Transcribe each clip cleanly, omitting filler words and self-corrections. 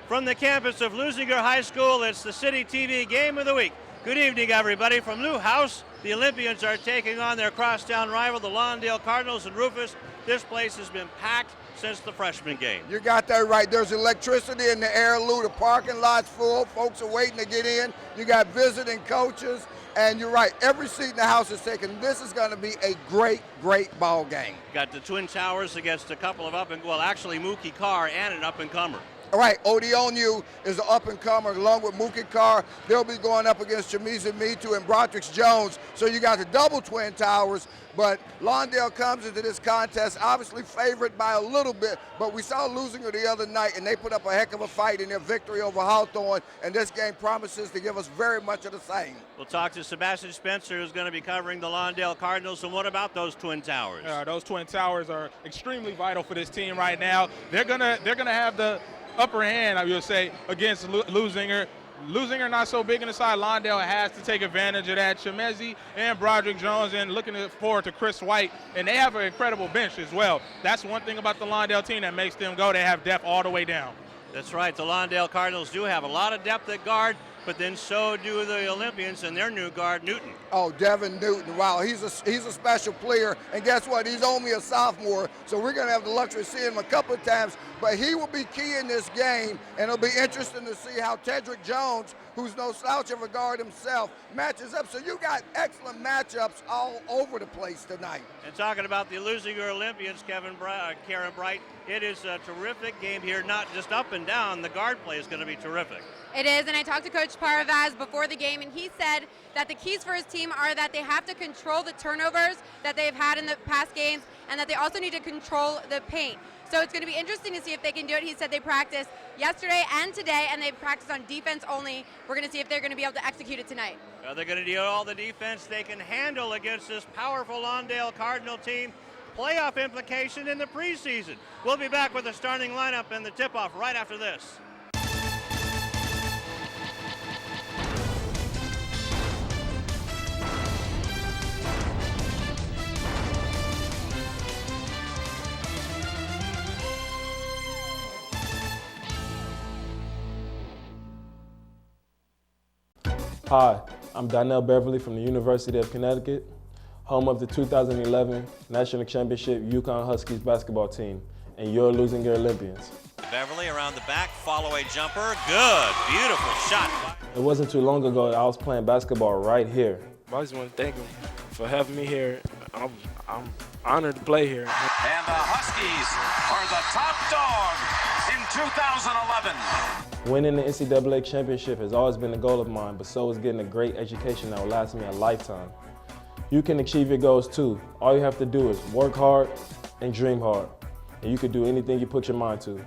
From the campus of Leuzinger High School, it's the CityTV Game of the Week. Good evening, everybody. From Lou House, the Olympians are taking on their crosstown rival, the Lawndale Cardinals. And Rufus, this place has been packed since the freshman game. You got that right. There's electricity in the air, Lou. The parking lot's full. Folks are waiting to get in. You got visiting coaches. And you're right, every seat in the house is taken. This is going to be a great, great ball game. Got the Twin Towers against a couple of actually Mookie Carr and an up-and-comer. All right, Odionu is an up-and-comer along with Mookie Carr. They'll be going up against Chamiza Mitu and Broderick Jones. So you got the double Twin Towers, but Lawndale comes into this contest obviously favored by a little bit, but we saw Leuzinger the other night, and they put up a heck of a fight in their victory over Hawthorne, and this game promises to give us very much of the same. We'll talk to Sebastian Spencer, who's going to be covering the Lawndale Cardinals. And what about those Twin Towers? Those Twin Towers are extremely vital for this team right now. They're gonna have the upper hand, I would say, against Leuzinger. Leuzinger not so big in the side. Lawndale has to take advantage of that. Chamiza and Broderick Jones, and looking forward to Chris White. And they have an incredible bench as well. That's one thing about the Lawndale team that makes them go. They have depth all the way down. That's right. The Lawndale Cardinals do have a lot of depth at guard, but then so do the Olympians and their new guard, Newton. Oh, Devin Newton, wow, he's a special player, and guess what? He's only a sophomore, so we're going to have the luxury of seeing him a couple of times, but he will be key in this game, and it'll be interesting to see how Tedrick Jones, who's no slouch of a guard himself, matches up. So you got excellent matchups all over the place tonight. And talking about the Leuzinger Olympians, Karen Bright, it is a terrific game here, not just up and down. The guard play is going to be terrific. It is, and I talked to Coach Paravaz before the game, and he said that the keys for his team are that they have to control the turnovers that they've had in the past games, and that they also need to control the paint. So it's going to be interesting to see if they can do it. He said they practiced yesterday and today, and they practiced on defense only. We're going to see if they're going to be able to execute it tonight. They're going to do all the defense they can handle against this powerful Lawndale Cardinal team. Playoff implication in the preseason. We'll be back with the starting lineup and the tip-off right after this. Hi, I'm Donnell Beverly from the University of Connecticut, home of the 2011 National Championship Yukon Huskies basketball team, and your Leuzinger Olympians. Beverly around the back, follow-away jumper, good, beautiful shot. It wasn't too long ago that I was playing basketball right here. I just want to thank him for having me here. I'm honored to play here. And the Huskies are the top dog in 2011. Winning the NCAA championship has always been a goal of mine, but so is getting a great education that will last me a lifetime. You can achieve your goals too. All you have to do is work hard and dream hard, and you can do anything you put your mind to.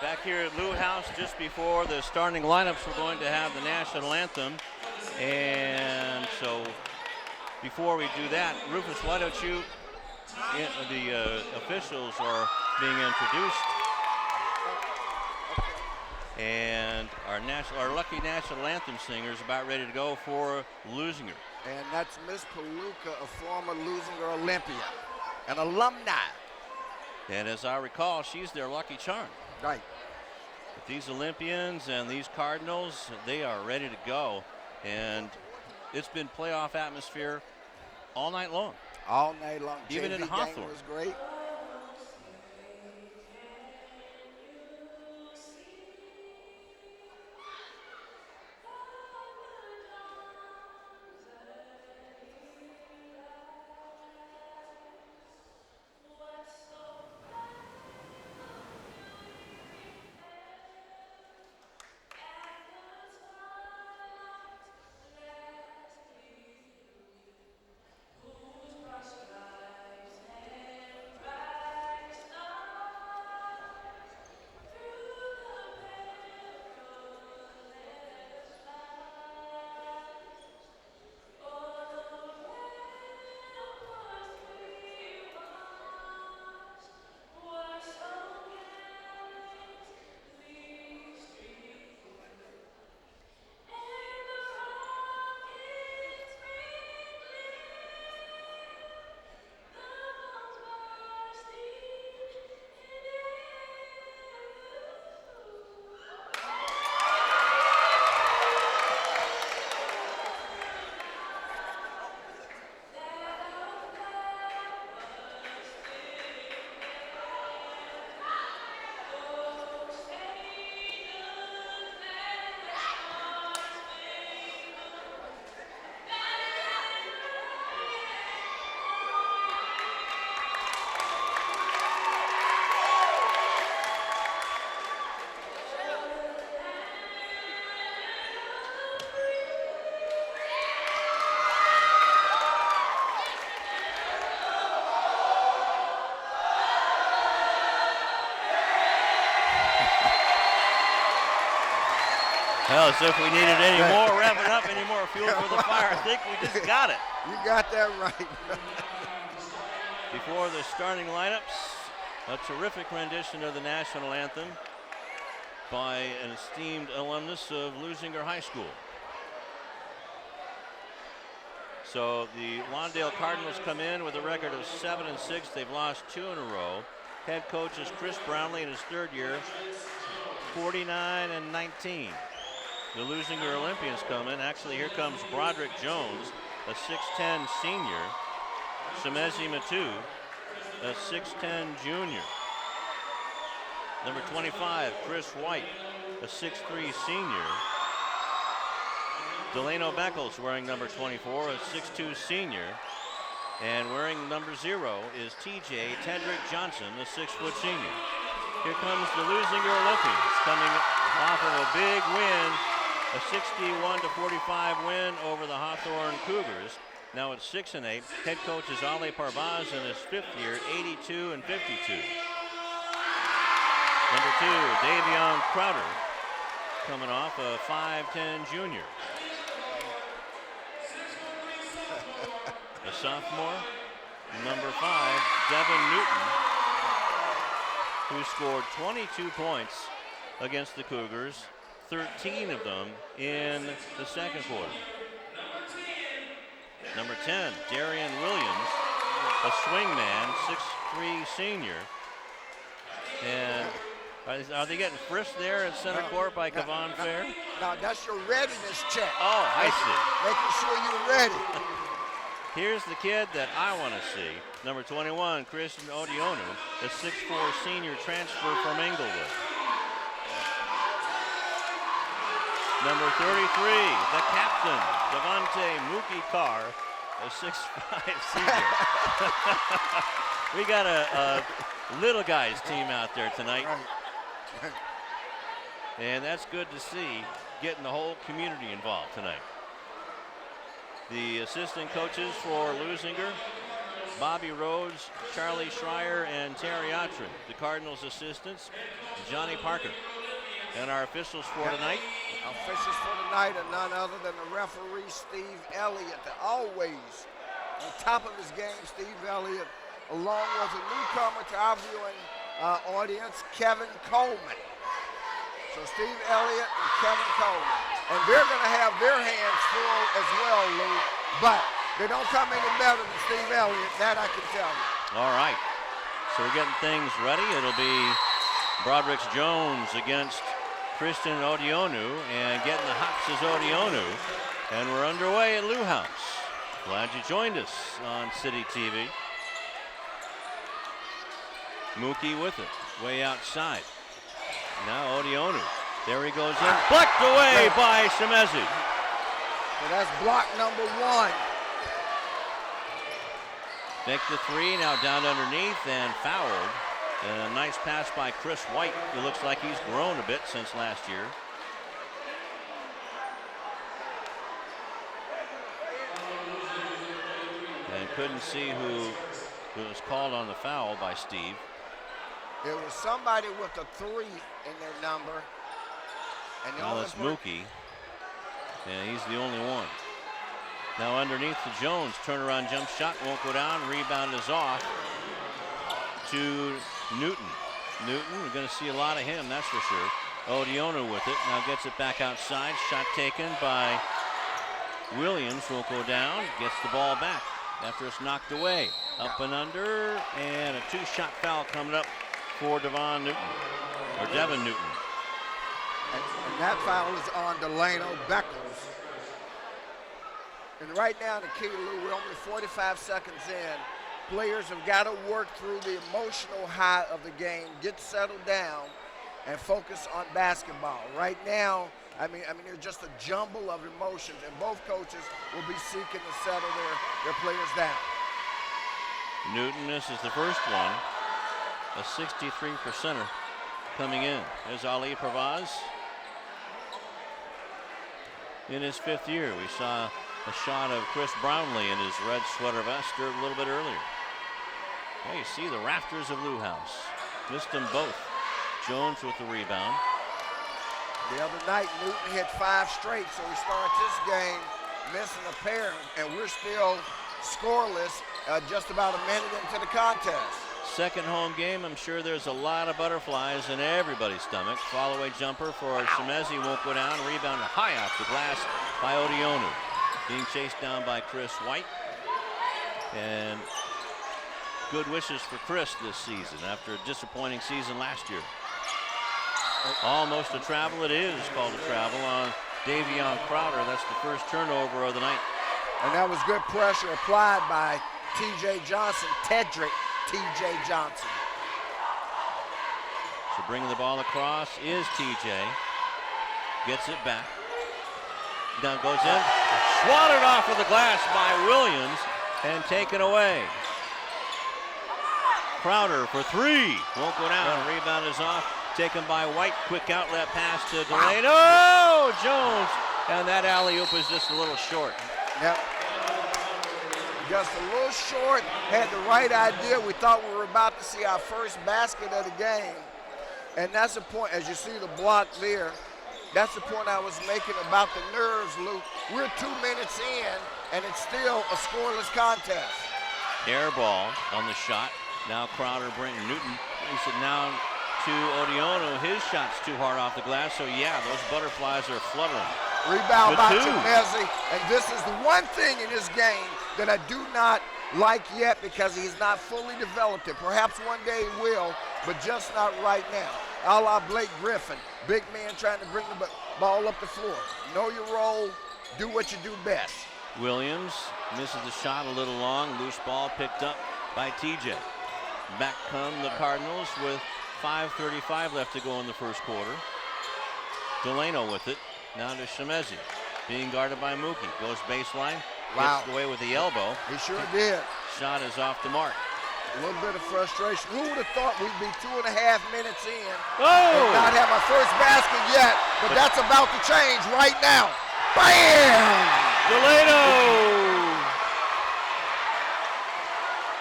Back here at Lou House, just before the starting lineups, we're going to have the national anthem. And so before we do that, Rufus, why don't you, the officials are being introduced. And our lucky national anthem singer is about ready to go for Leuzinger. And that's Miss Palooka, a former Leuzinger Olympian, an alumni. And as I recall, she's their lucky charm. Right. But these Olympians and these Cardinals, they are ready to go. And it's been playoff atmosphere all night long. All night long. Even JV in Hawthorne. Game was great. Well, as if we needed any more revving up, any more fuel for the fire. I think we just got it. You got that right. Before the starting lineups, a terrific rendition of the national anthem by an esteemed alumnus of Leuzinger High School. So the Lawndale Cardinals come in with a record of 7-6. They've lost 2 in a row. Head coach is Chris Brownlee in his 3rd year, 49-19. The Leuzinger Olympians come in. Actually, here comes Broderick Jones, a 6'10 senior. Shemezi Matu, a 6'10 junior. Number 25, Chris White, a 6'3 senior. Delano Beckles wearing number 24, a 6'2 senior. And wearing number 0 is TJ Tedrick Johnson, a 6-foot senior. Here comes the Leuzinger Olympians coming off of a big win, a 61-45 win over the Hawthorne Cougars. Now it's 6-8. Head coach is Ali Parvaz in his 5th year, 82-52. Number 2, Davion Crowder, coming off a 5'10 junior. A sophomore, number 5, Devin Newton, who scored 22 points against the Cougars, 13 of them in the 2nd quarter. Number 10, Darian Williams, a swingman, 6'3 senior. And are they getting frisked there at center court by Kavon Fair? No, that's your readiness check. Oh, I see. Making sure you're ready. Here's the kid that I want to see. Number 21, Christian Odionu, a 6'4 senior transfer from Inglewood. Number 33, the captain, Devontae Mookie Carr, a 6'5 senior. We got a little guys team out there tonight. And that's good to see, getting the whole community involved tonight. The assistant coaches for Leuzinger, Bobby Rhodes, Charlie Schreier, and Terry Otrin. The Cardinals assistants, Johnny Parker. And our officials for tonight. Officials for tonight are none other than the referee, Steve Elliott. Always on top of his game, Steve Elliott, along with a newcomer to our viewing audience, Kevin Coleman. So Steve Elliott and Kevin Coleman. And they're going to have their hands full as well, Lou. But they don't come any better than Steve Elliott, that I can tell you. All right. So we're getting things ready. It'll be Broderick Jones against Christian Odionu, and getting the hops is Odionu. And we're underway at Lou House. Glad you joined us on City TV. Mookie with it, way outside. Now Odionu, there he goes in, blocked away by Shemezi. So that's block number 1. Make the 3, now down underneath and fouled. And a nice pass by Chris White. He looks like he's grown a bit since last year. And couldn't see who was called on the foul by Steve. There was somebody with a 3 in their number. And Now that's Mookie. And he's the only one. Now underneath the Jones, turnaround jump shot won't go down. Rebound is off to Newton. Newton, we're going to see a lot of him, that's for sure. Odionu with it, now gets it back outside. Shot taken by Williams, won't go down. Gets the ball back after it's knocked away. Up and under, and a 2-shot foul coming up for Devin Newton. And that foul is on Delano Beckles. And right now in the key, Lou, we're only 45 seconds in. Players have got to work through the emotional high of the game, get settled down, and focus on basketball. Right now, I mean, there's just a jumble of emotions, and both coaches will be seeking to settle their players down. Newton misses the first one. A 63%er coming in. There's Ali Parvaz. In his 5th year, we saw a shot of Chris Brownlee in his red sweater vest a little bit earlier. Well, you see the rafters of Lou House. Missed them both. Jones with the rebound. The other night, Newton hit 5 straight, so he starts this game missing a pair, and we're still scoreless just about a minute into the contest. Second home game, I'm sure there's a lot of butterflies in everybody's stomach. Follow-away jumper for Shemezi won't go down. Rebound high off the glass by Odionu. Being chased down by Chris White. And good wishes for Chris this season after a disappointing season last year. Almost a travel. It is called a travel on Davion Crowder. That's the first turnover of the night. And that was good pressure applied by T.J. Johnson, Tedrick T.J. Johnson. So bringing the ball across is T.J. Gets it back. Down goes in. Swatted off of the glass by Williams and taken away. Crowder for 3. Won't go down. Rebound is off. Taken by White. Quick outlet pass to Delano. Oh, Jones. And that alley-oop is just a little short. Yep. Just a little short. Had the right idea. We thought we were about to see our first basket of the game. And that's the point, as you see the block there, that's the point I was making about the nerves, Luke. We're 2 minutes in, and it's still a scoreless contest. Air ball on the shot. Now Crowder, Newton brings it down to Odionu. His shot's too hard off the glass, so yeah, those butterflies are fluttering. Rebound by Chemezi, and this is the one thing in this game that I do not like yet because he's not fully developed it. Perhaps one day he will, but just not right now. A la Blake Griffin, big man trying to bring the ball up the floor. Know your role, do what you do best. Williams misses the shot a little long. Loose ball picked up by TJ. Back come the Cardinals with 5:35 left to go in the first quarter. Delano with it. Now to Shemezi. Being guarded by Mookie. Goes baseline. Wow. Gets away with the elbow. He sure did. Shot is off the mark. A little bit of frustration. Who would have thought we'd be 2.5 minutes in and not have our first basket yet? But that's about to change right now. Bam! Delano!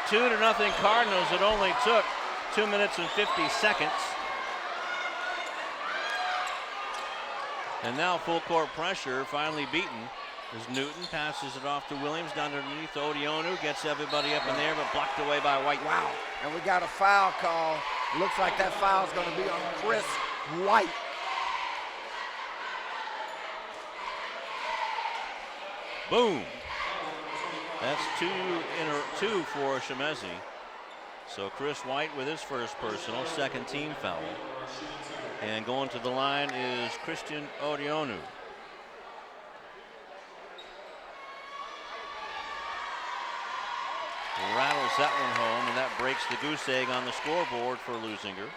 2-0 Cardinals. It only took 2 minutes and 50 seconds. And now full court pressure, finally beaten. As Newton passes it off to Williams, down underneath to Odionu, gets everybody up in there, but blocked away by White. Wow, and we got a foul call. Looks like that foul is going to be on Chris White. Boom. That's two for Shemezi. So Chris White with his first personal, second team foul. And going to the line is Christian Odionu. Rattles that one home, and that breaks the goose egg on the scoreboard for Leuzinger.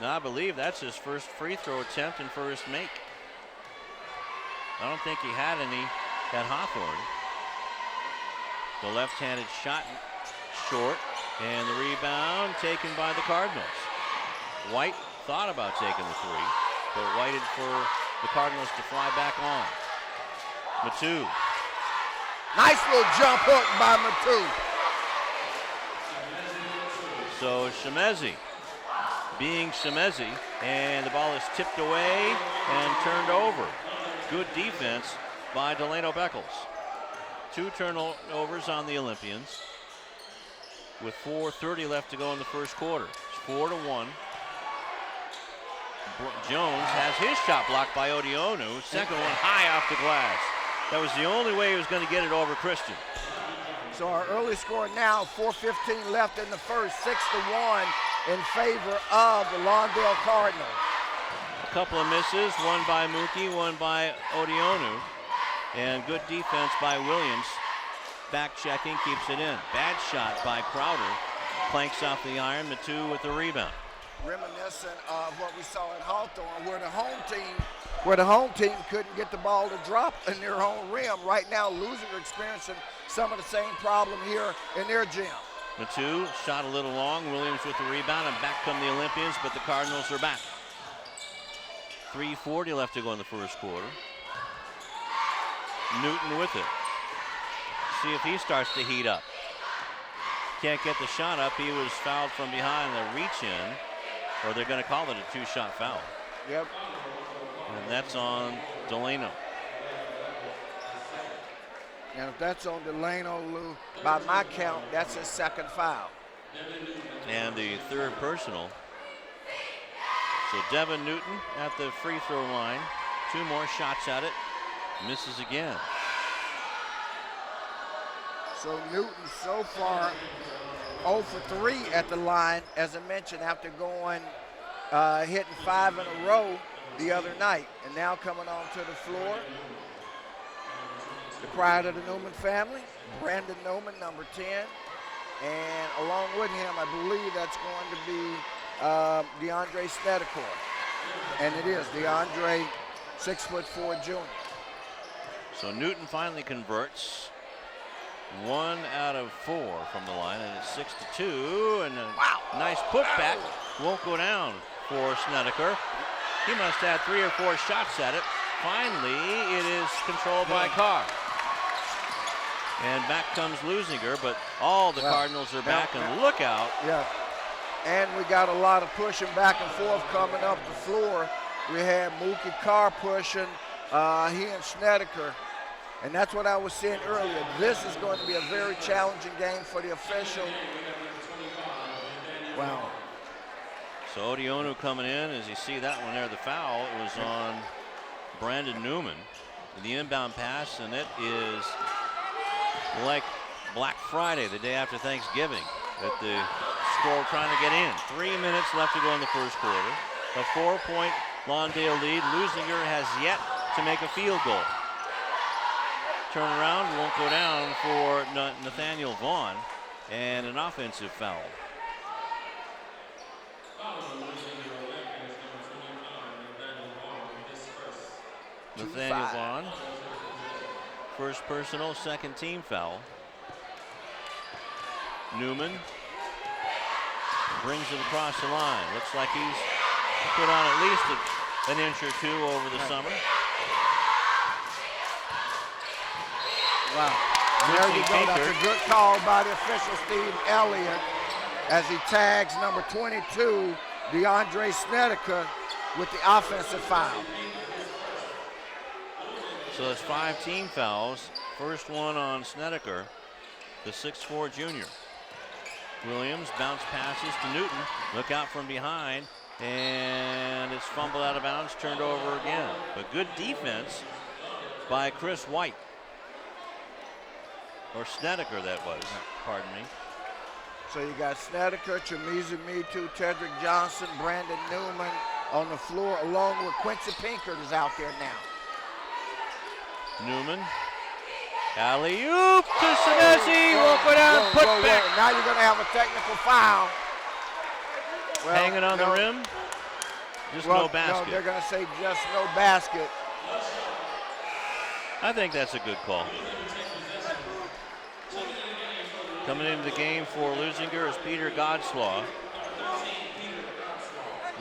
Now I believe that's his first free throw attempt and first make. I don't think he had any at Hawthorne. The left-handed shot short, and the rebound taken by the Cardinals. White thought about taking the 3, but waited for the Cardinals to fly back on. Matu. Nice little jump hook by Matu. So Shemezi being Shemezi, and the ball is tipped away and turned over. Good defense by Delano Beckles. 2 turnovers on the Olympians with 4:30 left to go in the first quarter. It's 4-1. Jones has his shot blocked by Odionu. Second one high off the glass. That was the only way he was going to get it over Christian. So our early score now, 4:15 left in the first, 6-1 in favor of the Lawndale Cardinals. A couple of misses, one by Mookie, one by Odionu. And good defense by Williams. Back checking, keeps it in. Bad shot by Crowder. Planks off the iron, Matu with the rebound. Reminiscent of what we saw at Hawthorne, where the home team couldn't get the ball to drop in their own rim. Right now, Leuzinger experiencing some of the same problem here in their gym. Matu shot a little long. Williams with the rebound, and back come the Olympians, but the Cardinals are back. 3:40 left to go in the first quarter. Newton with it. See if he starts to heat up. Can't get the shot up. He was fouled from behind the reach in, or they're going to call it a 2-shot foul. Yep. And that's on Delano. And if that's on Delano, Lou, by my count, that's his second foul. And the third personal. So Devin Newton at the free throw line. 2 more shots at it. Misses again. So Newton so far 0 for 3 at the line, as I mentioned, after going hitting 5 in a row the other night. And now coming onto the floor, the pride of the Newman family, Brandon Newman, number 10. And along with him, I believe that's going to be DeAndre Snedeker. And it is DeAndre, 6'4" junior. So Newton finally converts. 1 out of 4 from the line, and it's 6-2. And a nice putback won't go down for Snedeker. He must have 3 or 4 shots at it. Finally, it is controlled by Carr. And back comes Leuzinger, but all the Cardinals are back, and look out. Yeah, and we got a lot of pushing back and forth coming up the floor. We had Mookie Carr pushing, he and Snedeker, and that's what I was saying earlier. This is going to be a very challenging game for the official. Wow. So Odionu coming in, as you see that one there, the foul, it was on Brandon Newman. The inbound pass, and it is like Black Friday, the day after Thanksgiving, that the score trying to get in. 3 minutes left to go in the first quarter. A 4-point Lawndale lead. Leuzinger has yet to make a field goal. Turnaround won't go down for Nathaniel Vaughn, and an offensive foul. Nathaniel Vaughn, first personal, second team foul. Newman brings it across the line. Looks like he's put on at least an inch or 2 over the summer. Wow. There you go. That's a good call by the official, Steve Elliott, as he tags number 22, DeAndre Snedeker, with the offensive foul. So it's 5 team fouls. First one on Snedeker, the 6'4" junior. Williams bounce passes to Newton. Look out from behind, and it's fumbled out of bounds, turned over again. But good defense by Chris White. Or Snedeker, that was, pardon me. So you got Snedeker, Chamizi Metu, Tedrick Johnson, Brandon Newman on the floor, along with Quincy Pinkert is out there now. Newman, alley-oop to Senesi, won't go down, put back. Now you're going to have a technical foul. Well, hanging on the rim, just no basket. No, they're going to say just no basket. I think that's a good call. Coming into the game for Leuzinger is Peter Godslaw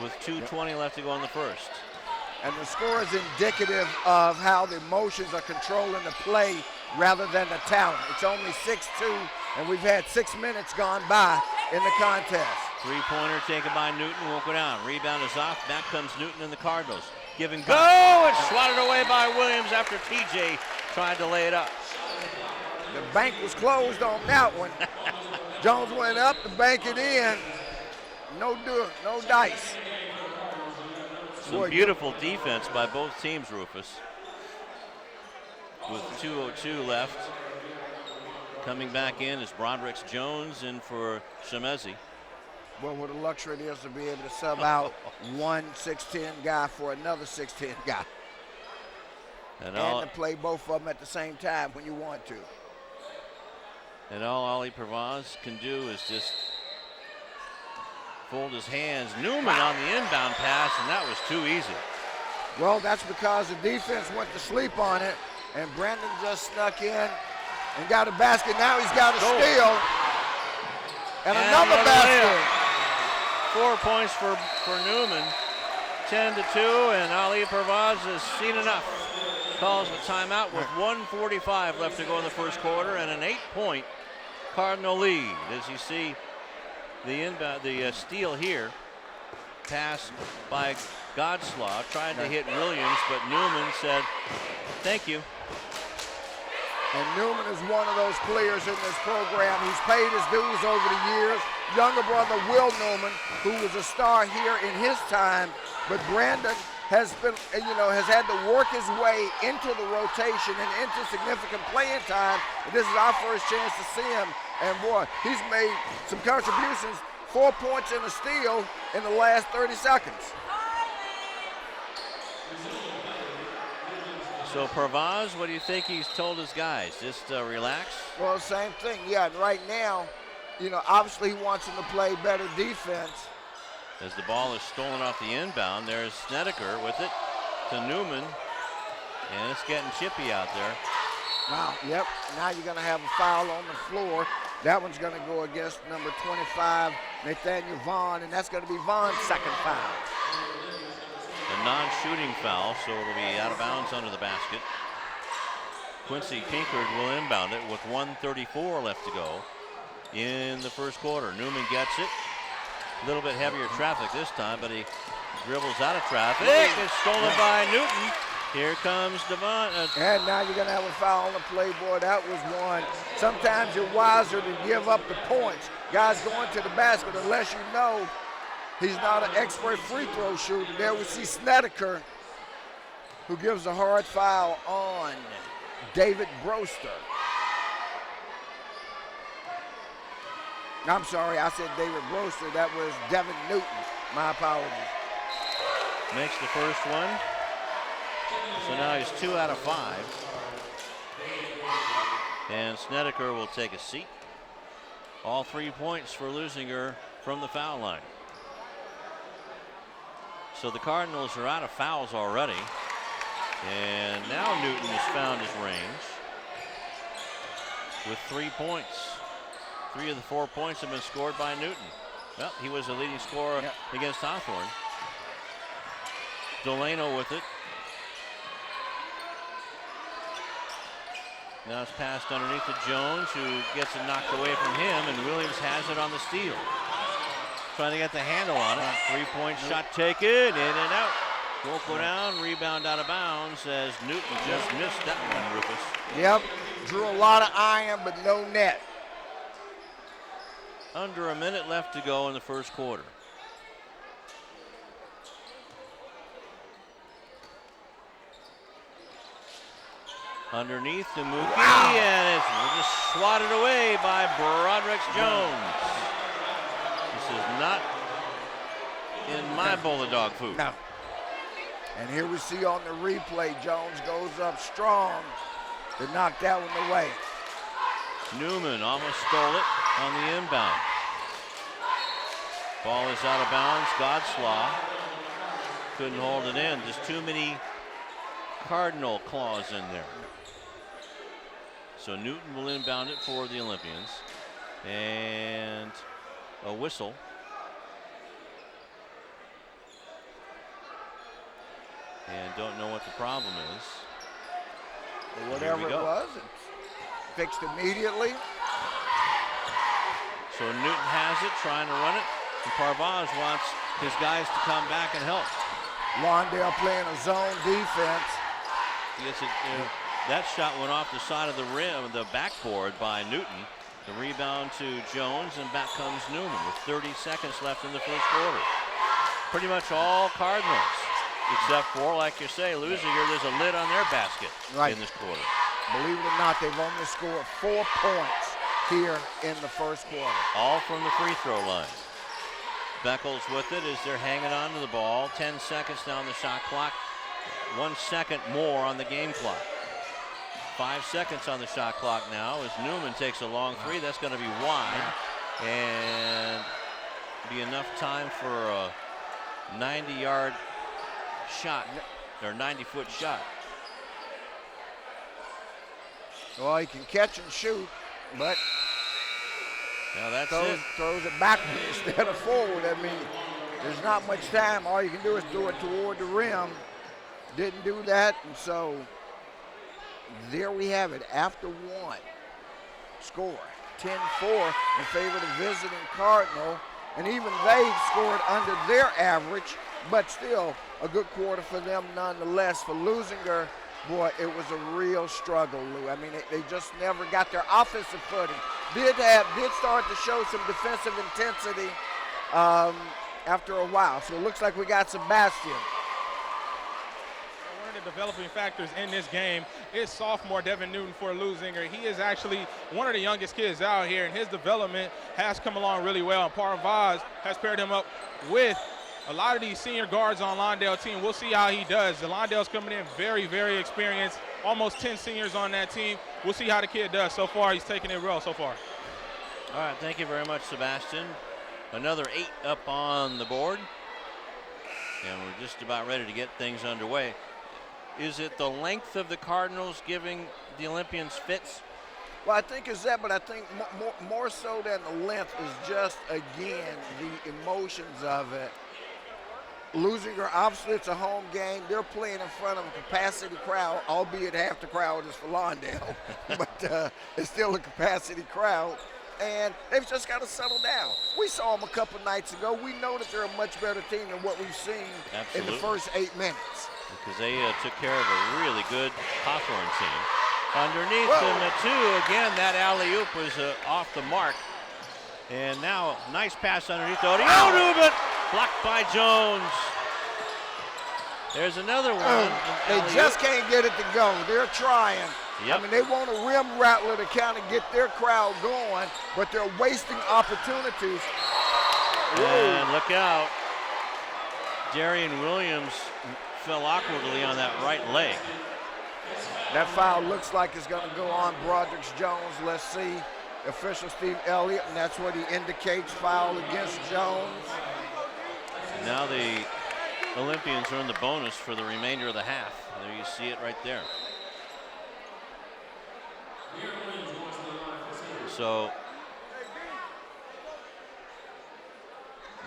with 2:20 left to go in the first. And the score is indicative of how the emotions are controlling the play rather than the talent. It's only 6-2, and we've had 6 minutes gone by in the contest. 3-pointer taken by Newton, won't go down. Rebound is off, back comes Newton and the Cardinals. Give and go, and swatted away by Williams after TJ tried to lay it up. The bank was closed on that one. Jones went up to bank it in. No dice. Some beautiful defense by both teams, Rufus. With 2:02 left. Coming back in is Broderick Jones in for Shemezi. Well, what a luxury it is to be able to sub out one 6'10" guy for another 6'10" guy. And to play both of them at the same time when you want to. And all Ali Pervaz can do is just fold his hands. Newman on the inbound pass, and that was too easy. Well, that's because the defense went to sleep on it, and Brandon just snuck in and got a basket. Now he's got a steal. And another basket. 4 points for Newman. 10-2, and Ali Pervaz has seen enough. Calls a timeout with 1:45 left to go in the first quarter, and an 8-point Cardinal lead. As you see, the steal here, pass by Godslaw tried to hit Williams, but Newman said, "Thank you." And Newman is one of those players in this program. He's paid his dues over the years. Younger brother Will Newman, who was a star here in his time, but Brandon has been, has had to work his way into the rotation and into significant playing time. And this is our first chance to see him. And boy, he's made some contributions. 4 points and a steal in the last 30 seconds. So Parvaz, what do you think he's told his guys? Just relax? Well, same thing. Yeah, and right now, obviously he wants them to play better defense. As the ball is stolen off the inbound, there's Snedeker with it to Newman. And it's getting chippy out there. Wow, yep. Now you're going to have a foul on the floor. That one's going to go against number 25, Nathaniel Vaughn, and that's going to be Vaughn's second foul. A non-shooting foul, so it'll be out of bounds under the basket. Quincy Pinkard will inbound it with 1:34 left to go in the first quarter. Newman gets it. A little bit heavier traffic this time, but he dribbles out of traffic. It's stolen by Newton. Here comes Devon. And now you're going to have a foul on the play, boy. That was one. Sometimes you're wiser to give up the points. Guys going to the basket unless you know he's not an expert free throw shooter. There we see Snedeker, who gives a hard foul on David Broster. I'm sorry, I said David Broster. That was Devin Newton. My apologies. Makes the first one. So now he's 2 out of 5. And Snedeker will take a seat. All 3 points for Leuzinger from the foul line. So the Cardinals are out of fouls already. And now Newton has found his range with 3 points. 3 of the 4 points have been scored by Newton. Well, he was the leading scorer against Hawthorne. Delano with it. Now it's passed underneath to Jones, who gets it knocked away from him, and Williams has it on the steal. Trying to get the handle on it. 3-point shot taken, in and out. Won't go down, rebound out of bounds as Newton just missed that one, Rufus. Yep, drew a lot of iron, but no net. Under a minute left to go in the first quarter. Underneath to Mookie, and it's just swatted away by Broderick Jones. This is not in my bowl of dog food. No. And here we see on the replay, Jones goes up strong to knock that one away. Newman almost stole it on the inbound. Ball is out of bounds. Godslaw couldn't hold it in. Just too many Cardinal claws in there. So Newton will inbound it for the Olympians. And a whistle. And don't know what the problem is. Well, whatever it was, it's fixed immediately. So Newton has it, trying to run it. And Parvaz wants his guys to come back and help. Lawndale playing a zone defense. Yes, that shot went off the side of the rim, the backboard by Newton. The rebound to Jones, and back comes Newman with 30 seconds left in the first quarter. Pretty much all Cardinals, except for, like you say, Leuzinger, there's a lid on their basket in this quarter. Believe it or not, they've only scored 4 points here in the first quarter. All from the free throw line. Beckles with it as they're hanging on to the ball. 10 seconds now on the shot clock. 1 second more on the game clock. 5 seconds on the shot clock now as Newman takes a long three. That's going to be wide and be enough time for a 90-yard shot or 90-foot shot. Well, he can catch and shoot, but now that's throws it backward instead of forward. I mean, there's not much time. All you can do is throw it toward the rim. Didn't do that, and so there we have it. After one, score 10-4 in favor of the visiting Cardinal, and even they scored under their average but still a good quarter for them nonetheless. For Leuzinger, boy, it was a real struggle, Lou. I mean, they just never got their offensive footing. Did start to show some defensive intensity after a while. So it looks like we got Sebastian. One of the developing factors in this game is sophomore Devin Newton for Leuzinger. He is actually one of the youngest kids out here, and his development has come along really well. And Parvaz has paired him up with a lot of these senior guards on Lawndale team. We'll see how he does. The Lawndale's coming in very, very experienced, almost 10 seniors on that team. We'll see how the kid does. So far, he's taking it well so far. All right, thank you very much, Sebastian. Another 8 up on the board. And we're just about ready to get things underway. Is it the length of the Cardinals giving the Olympians fits? Well, I think it's that, but I think more so than the length is just, again, the emotions of it. Leuzinger, obviously it's a home game. They're playing in front of a capacity crowd, albeit half the crowd is for Lawndale, but it's still a capacity crowd. And they've just got to settle down. We saw them a couple nights ago. We know that they're a much better team than what we've seen in the first 8 minutes. Because they took care of a really good Hawthorne team. Underneath the two, again, that alley-oop was off the mark. And now, nice pass underneath. Newman blocked by Jones. There's another one. They just can't get it to go. They're trying. Yep. I mean, they want a rim rattler to kind of get their crowd going, but they're wasting opportunities. And look out. Darian Williams fell awkwardly on that right leg. That foul looks like it's going to go on Broderick Jones. Let's see. Official Steve Elliott, and that's what he indicates, foul against Jones. Now the Olympians earn the bonus for the remainder of the half. There you see it right there. So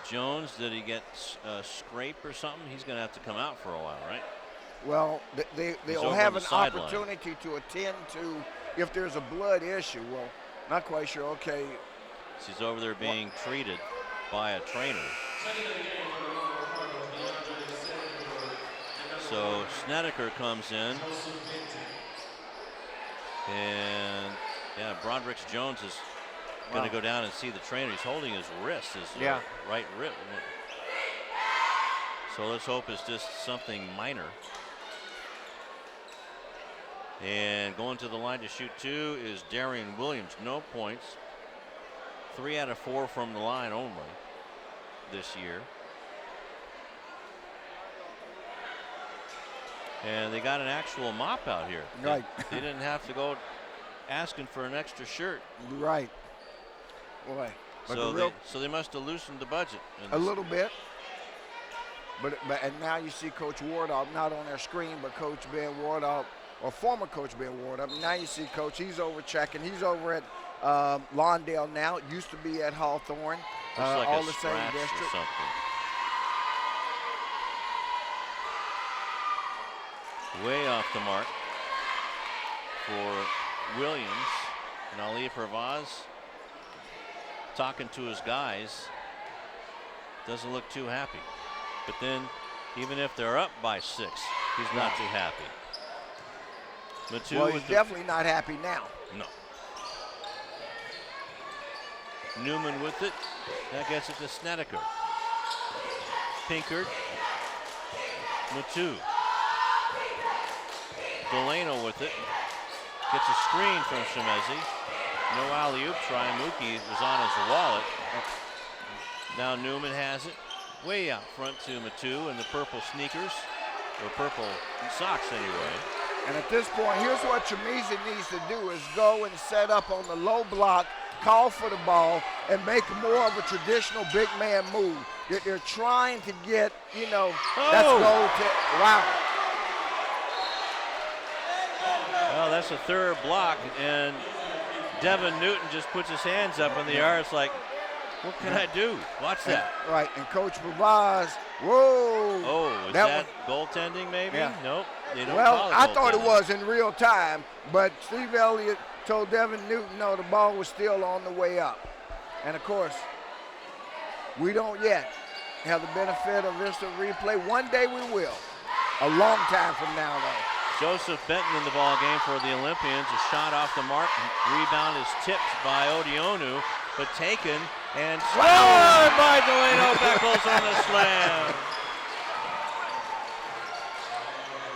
Jones, did he get a scrape or something? He's going to have to come out for a while, right? Well, they'll have an opportunity to attend to if there's a blood issue. Well, not quite sure. Okay. He's over there being treated by a trainer. So Snedeker comes in. And yeah, Broderick Jones is going to go down and see the trainer. He's holding his wrist, his right wrist. So let's hope it's just something minor. And going to the line to shoot 2 is Darian Williams. No points. 3 out of 4 from the line only this year. And they got an actual mop out here. Right. They didn't have to go asking for an extra shirt. Right. Boy. So they must have loosened the budget. A little bit. But and now you see Coach Wardop, not on their screen, but Coach Ben Wardop, or former Coach Ben Wardop. Now you see Coach, he's over checking. He's over at Lawndale now. Used to be at Hawthorne. Like all a the same district. Or something. Way off the mark for Williams. And Ali Pervaz talking to his guys. Doesn't look too happy. But then, even if they're up by 6, he's not too happy. Well, he's definitely not happy now. No. Newman with it. That gets it to Snedeker. Pinkard. Matu. Delano with it. Gets a screen from Shemezi. No alley-oop try. Mookie was on his wallet. Now Newman has it. Way out front to Matu in the purple sneakers. Or purple socks anyway. And at this point, here's what Chamizi needs to do is go and set up on the low block, call for the ball, and make more of a traditional big man move. They're trying to get, that's goal to, wow. Well, that's the third block, and Devin Newton just puts his hands up in the air. It's like, what can I do? Watch that. Right, and Coach Pavaz, whoa. Oh, is that goaltending maybe? Yeah. Nope. They don't Well, call it I thought it goaltending. was in real time, but Steve Elliott told Devin Newton, no, the ball was still on the way up. And, of course, we don't yet. have the benefit of instant replay. One day we will. A long time from now, though. Joseph Benton in the ball game for the Olympians. A shot off the mark. Rebound is tipped by Odionu, but taken and slammed by Delano Beckles on the slam.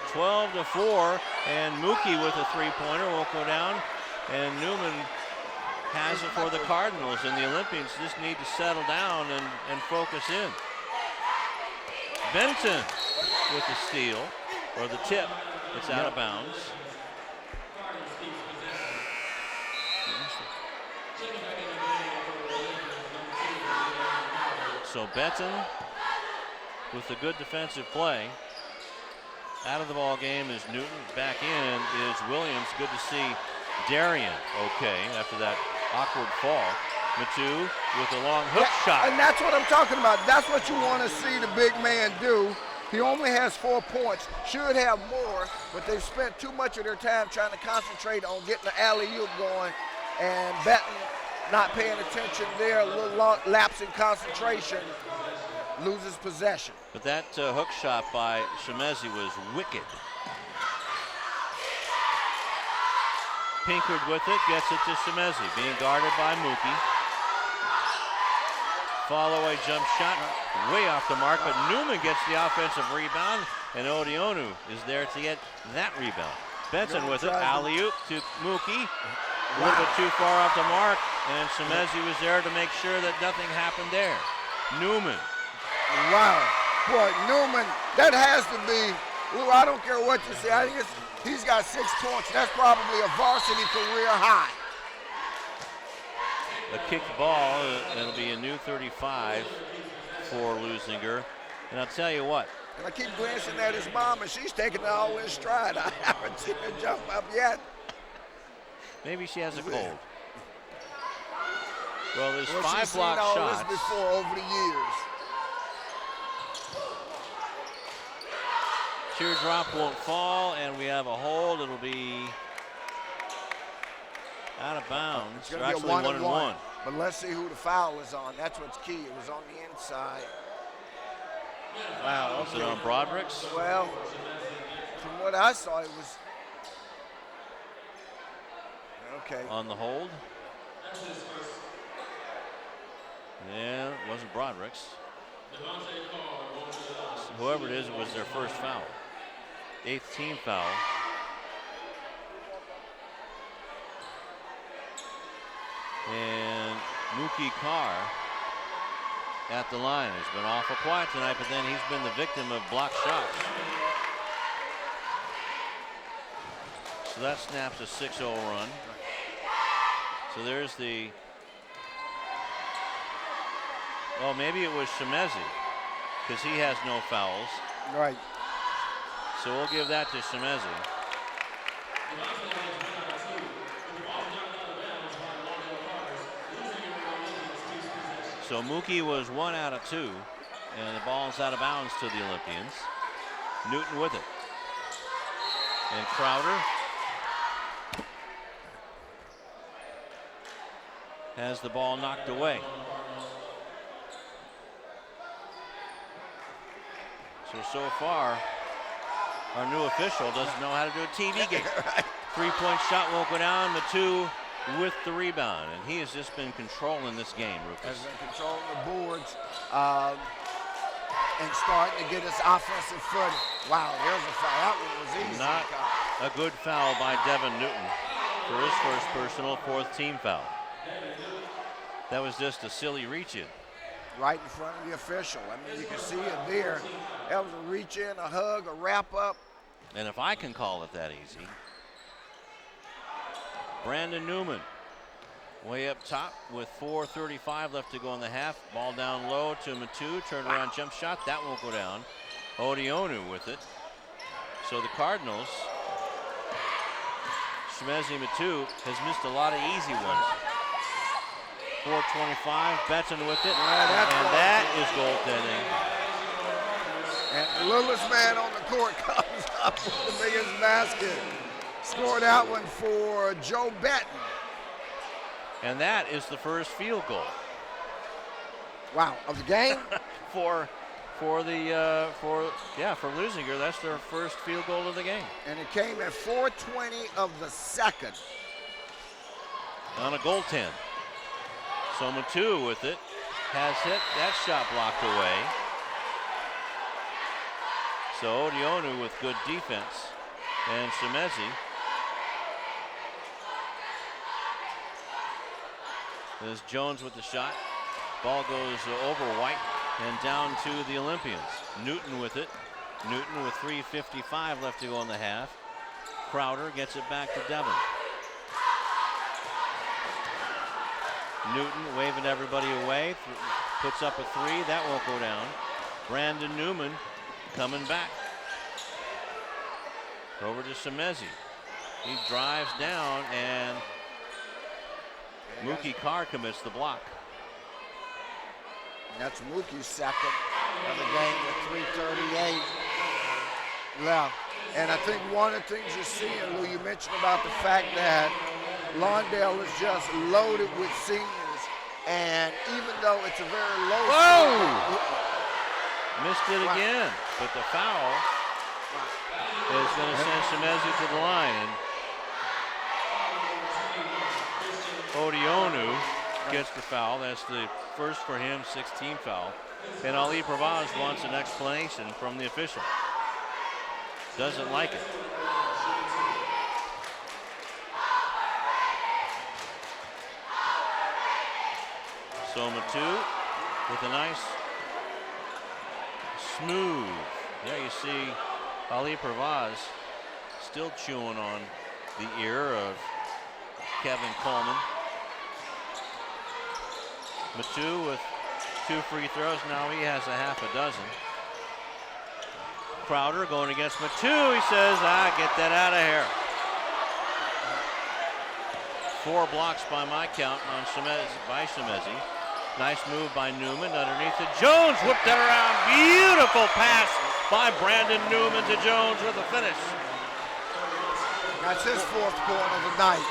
12-4, and Mookie with a three-pointer will go down, and Newman has it for the Cardinals, and the Olympians just need to settle down and focus in. Benton with the steal, or the tip. It's out of bounds. So Benton with the good defensive play. Out of the ball game is Newton. Back in is Williams. Good to see Darian okay after that awkward fall. Matu with a long hook shot. And that's what I'm talking about. That's what you want to see the big man do. He only has 4 points. Should have more, but they've spent too much of their time trying to concentrate on getting the alley-oop going, and Benton not paying attention there, a little lapse in concentration, loses possession. But that hook shot by Shemezi was wicked. Pinkard with it, gets it to Shemezi, being guarded by Mookie. Follow-away jump shot, way off the mark, but Newman gets the offensive rebound, and Odionu is there to get that rebound. Benson with it, alley-oop to Mookie. A little bit too far off the mark, and Shemezi was there to make sure that nothing happened there. Newman. Wow. Boy, Newman, that has to be, Lou, I don't care what you say. I think he's got 6 points. That's probably a varsity career high. A kicked ball, it'll be a new 35 for Leuzinger. And I'll tell you what. And I keep glancing at his mom, and she's taking it all in stride. I haven't seen her jump up yet. Maybe she has a cold. Well, there's well, 5 block all shots. This before over the years. Teardrop won't fall, and we have a hold. It'll be out of bounds. It's going to be a 1-and-1. But let's see who the foul is on. That's what's key. It was on the inside. Wow. Was it on Broderick's? Well, from what I saw, it was. Okay. On the hold? Yeah, it wasn't Broderick's. Whoever it is, it was their first foul. 8th team foul. And Mookie Carr at the line has been awful quiet tonight, but then he's been the victim of blocked shots. So that snaps a 6-0 run. So there's the, well, maybe it was Shemezi, because he has no fouls. Right. So we'll give that to Shemezi. So Mookie was 1 out of 2, and the ball's out of bounds to the Olympians. Newton with it. And Crowder has the ball knocked away. So far, our new official doesn't know how to do a TV game. Right. 3-point shot won't go down. Matu with the rebound, and he has just been controlling this game, Rufus. Has been controlling the boards and starting to get his offensive footing. Wow, there's a foul. That one was easy. Not a good foul by Devin Newton for his first personal 4th team foul. That was just a silly reach-in. Right in front of the official. I mean, you can see it there. That was a reach-in, a hug, a wrap-up. And if I can call it that easy. Brandon Newman way up top with 4:35 left to go in the half. Ball down low to Matu. Turnaround jump shot. That won't go down. Odionu with it. So the Cardinals, Shemezi Matu has missed a lot of easy ones. 4:25. Benson with it. And that is goaltending. And the littlest man on the court comes up with the biggest basket. Scored that one for Joe Benton. And that is the first field goal. Wow, of the game? For for Leuzinger. That's their first field goal of the game. And it came at 4:20 of the second. On a goaltend. So Matu with it. Has hit. That shot blocked away. So Odionu with good defense. And Shemezi. There's Jones with the shot. Ball goes over White and down to the Olympians. Newton with it. Newton with 3:55 left to go in the half. Crowder gets it back to Devon. Newton waving everybody away. Puts up a three. That won't go down. Brandon Newman coming back. Over to Shemezi. He drives down and Mookie Carr commits the block. That's Mookie's second of the game with 3:38 left. And I think one of the things you're seeing, Lou, you mentioned about the fact that Lawndale is just loaded with seniors. And even though it's a very low score, missed it again, but the foul is going to send Shemezi to the line. And Odionu gets the foul. That's the first for him, 16 foul. And Ali Pravaz wants an explanation from the official. Doesn't like it. So Matu with a nice smooth. Yeah, you see Ali Pravaz still chewing on the ear of Kevin Coleman. Matu with 2 free throws. Now he has a half a dozen. Crowder going against Matu. He says, get that out of here. 4 blocks by my count on Shemezi. Nice move by Newman underneath it. Jones whipped that around. Beautiful pass by Brandon Newman to Jones with a finish. That's his 4th point of the night.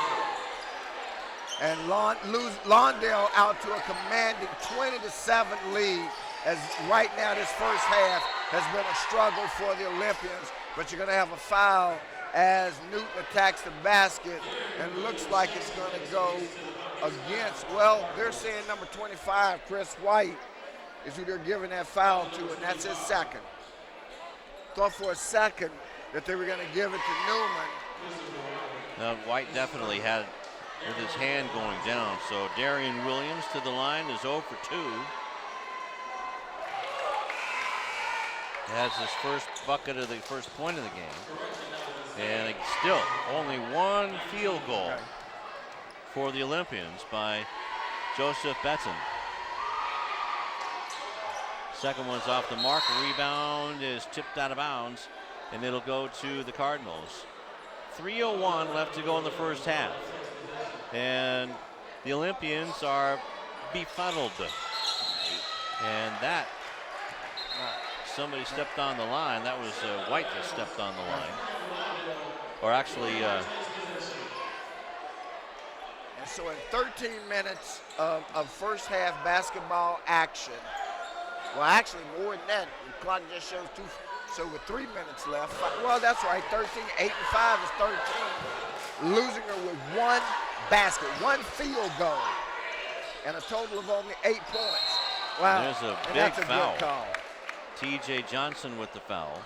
And Lawndale out to a commanding 20-7 lead, as right now this first half has been a struggle for the Olympians, but you're going to have a foul as Newton attacks the basket, and it looks like it's going to go against, well, they're saying number 25, Chris White, is who they're giving that foul to, and that's his second. Thought for a second that they were going to give it to Newman. Now, White definitely had with his hand going down. So Darian Williams to the line is 0 for 2. He has his first bucket of the first point of the game. And still only 1 field goal for the Olympians by Joseph Betson. Second one's off the mark. Rebound is tipped out of bounds, and it'll go to the Cardinals. 3:01 left to go in the first half. And the Olympians are befuddled. And that, somebody stepped on the line. That was White that stepped on the line. Or actually, and so in 13 minutes of first half basketball action, well, actually more than that, the clock just shows 2. So with 3 minutes left, well, that's right, 13, 8 and 5 is 13. Leuzinger with 1 basket, 1 field goal, and a total of only 8 points. Wow, there's a big that's a foul. good call. T.J. Johnson with the foul.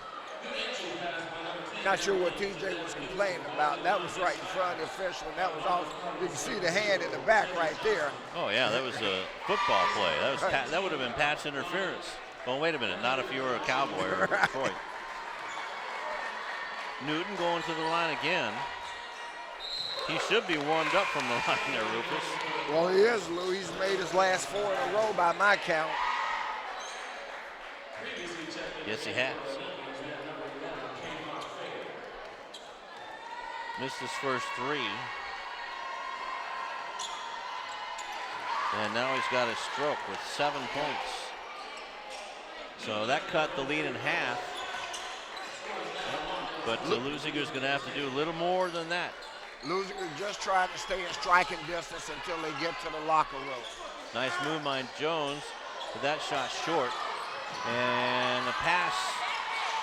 Not sure what T.J. was complaining about. That was right in front of the official, and that was off. You can see the hand in the back right there. Oh yeah, that was a football play. That would have been pass interference. Well, wait a minute, not if you were a Cowboy or Detroit. Newton going to the line again. He should be warmed up from the line there, Rufus. Well, he is, Lou. He's made his last 4 in a row by my count. Yes, he has. Missed his first 3. And now he's got a stroke with 7 points. So that cut the lead in half. But Leuzinger's going to have to do a little more than that. Leuzinger just trying to stay in striking distance until they get to the locker room. Nice move by Jones, but that shot short. And the pass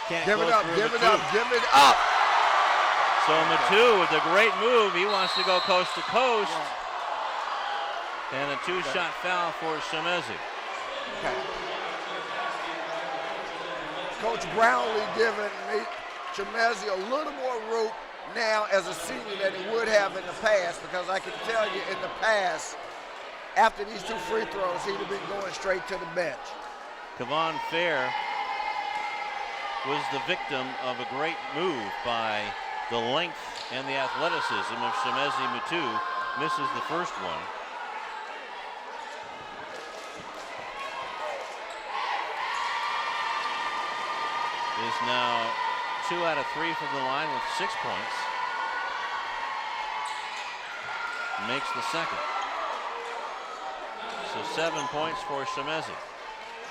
can't Give go it up, through give it Matu. up, give it up. So Matu with a great move. He wants to go coast to coast. And a two-shot foul for Shemezi. Okay. Coach Brownlee giving Chemezi a little more rope now as a senior than he would have in the past, because I can tell you in the past, after these 2 free throws, he'd have been going straight to the bench. Kavon Fair was the victim of a great move by the length and the athleticism of Shemezi Matu. Misses the first one. Is now 2 out of 3 from the line with 6 points. Makes the second. So 7 points for Shemezi.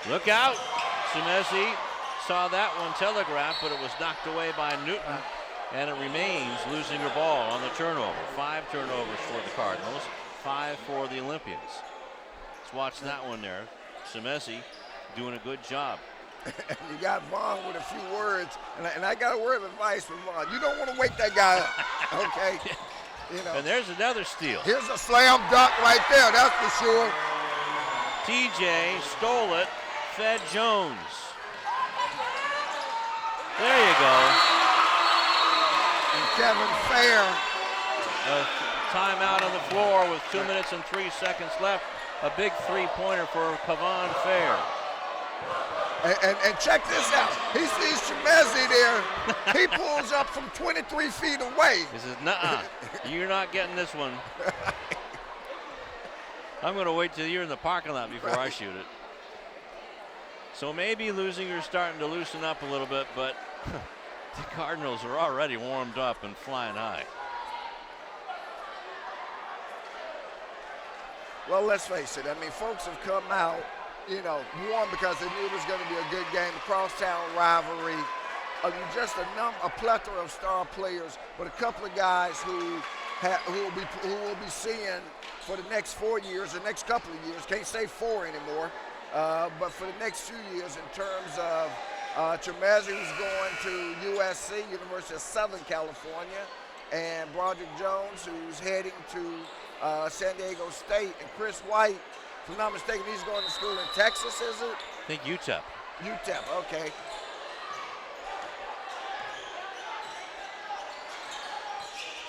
Look out! Shemezi saw that one telegraphed, but it was knocked away by Newton, and it remains Leuzinger ball on the turnover. 5 turnovers for the Cardinals, 5 for the Olympians. Let's watch that one there. Shemezi doing a good job. You got Vaughn with a few words, and I got a word of advice for Vaughn. You don't want to wake that guy up, okay? You know. And there's another steal. Here's a slam dunk right there, that's for sure. TJ stole it, fed Jones. There you go. And Kevin Fair. A timeout on the floor with 2 minutes and 3 seconds left. A big three-pointer for Kavon Fair. And check this out. He sees Chemezi there. He pulls up from 23 feet away. He says, nuh-uh, you're not getting this one. I'm going to wait till you're in the parking lot before I shoot it. So maybe Leuzinger's starting to loosen up a little bit, but the Cardinals are already warmed up and flying high. Well, let's face it. I mean, folks have come out, you know, one, because they knew it was going to be a good game, the crosstown rivalry. Just a plethora of star players, but a couple of guys who will be seeing for the next 4 years, the next couple of years. Can't say 4 anymore, but for the next few years, in terms of Chemezi, who's going to USC, University of Southern California, and Broderick Jones, who's heading to San Diego State, and Chris White, if I'm not mistaken, he's going to school in Texas, is it? I think UTEP. UTEP, okay.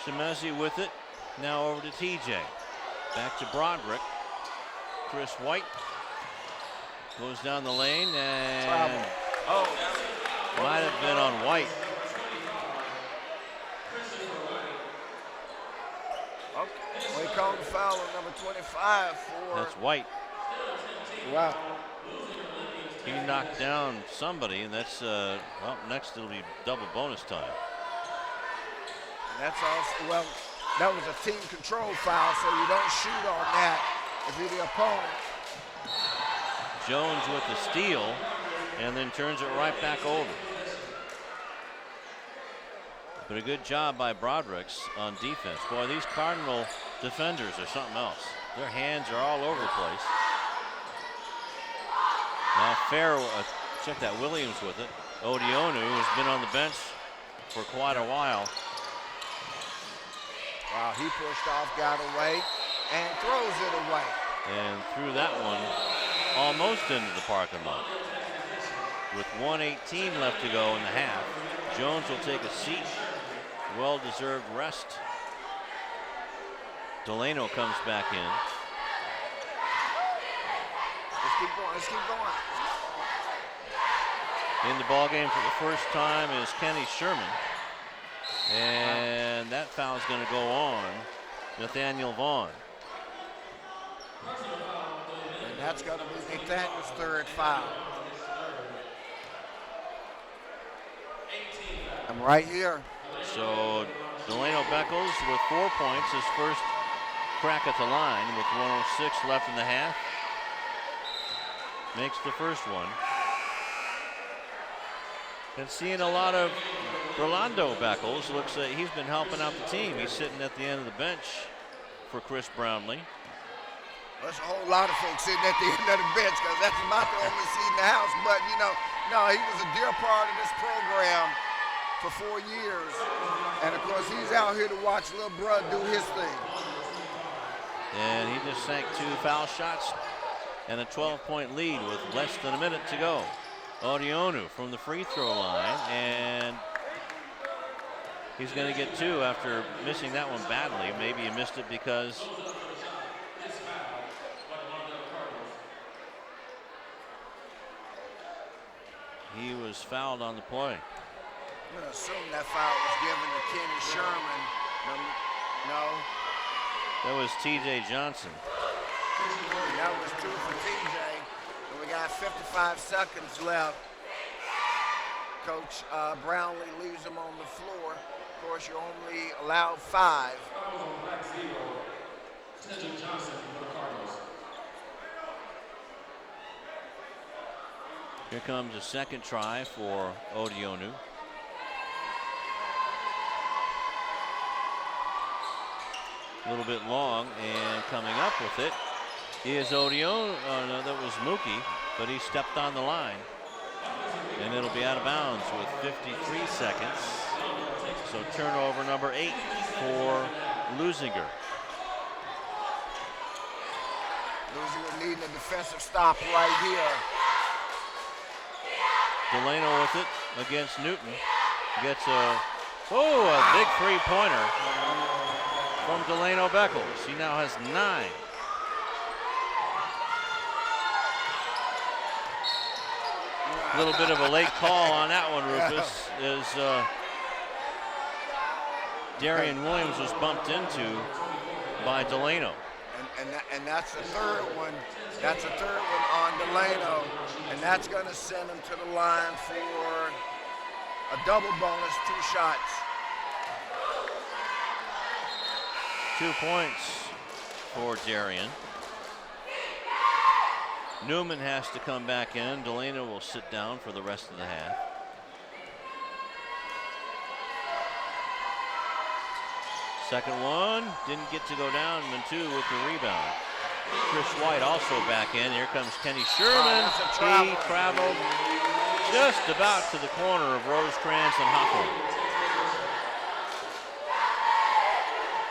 Shemezi with it. Now over to TJ. Back to Broderick. Chris White goes down the lane and might have been on White. Okay. Well, he called the foul on number 25 for. That's White. Wow. He knocked down somebody, and that's well, next it'll be double bonus time. And that's also, well, that was a team control foul, so you don't shoot on that if you're the opponent. Jones with the steal, and then turns it right back over. But a good job by Brodericks on defense. Boy, these Cardinal defenders are something else. Their hands are all over the place. Now Fair, check that, Williams with it. Odionu has been on the bench for quite a while. Wow, he pushed off, got away, and throws it away. And threw that one almost into the parking lot. With 1:18 left to go in the half, Jones will take a seat. Well-deserved rest. Delano comes back in. Let's keep going, let's keep going. In the ballgame for the first time is Kenny Sherman. And that foul is going to go on Nathaniel Vaughn. And that's going to be Nathaniel's third foul. I'm right here. So Delano Beckles with 4 points, his first crack at the line with 1:06 left in the half. Makes the first one. And seeing a lot of Rolando Beckles. Looks like he's been helping out the team. He's sitting at the end of the bench for Chris Brownlee. There's a whole lot of folks sitting at the end of the bench because that's not the only seat in the house. But, you know, no, he was a dear part of this program for 4 years. And, of course, he's out here to watch little bruh do his thing. And he just sank 2 foul shots and a 12-point lead with less than a minute to go. Odionu from the free throw line, and he's going to get 2 after missing that one badly. Maybe he missed it because he was fouled on the play. I'm going to assume that foul was given to Kenny Sherman. No. That was T.J. Johnson. That was 2 for TJ. And we got 55 seconds left. Coach Brownlee leaves him on the floor. Of course, you're only allowed 5. Here comes a second try for Odionu. A little bit long, and coming up with it is Odionu. Oh, no, that was Mookie, but he stepped on the line. And it'll be out of bounds with 53 seconds. So turnover number 8 for Leuzinger. Leuzinger needing a defensive stop right here. Delano with it against Newton. Gets a big three-pointer from Delano Beckles. He now has 9. A little bit of a late call on that one, Rufus, as Darian Williams was bumped into by Delano. And that's the third one. That's the third one on Delano. And that's going to send him to the line for a double bonus, 2 shots. 2 points for Darian. Newman has to come back in. Delano will sit down for the rest of the half. Second one didn't get to go down. Matu with the rebound. Chris White also back in. Here comes Kenny Sherman. He traveled just about to the corner of Rosecrans and Hawthorne.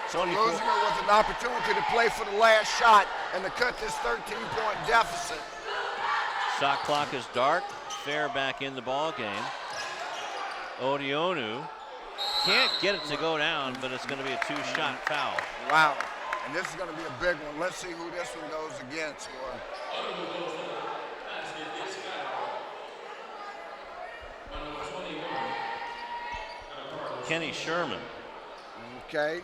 So Leuzinger with an opportunity to play for the last shot and to cut this 13-point deficit. Shot clock is dark. Fair back in the ball game. Odionu can't get it to go down, but it's going to be a 2-shot foul. Wow. And this is going to be a big one. Let's see who this one goes against. Kenny Sherman. Okay.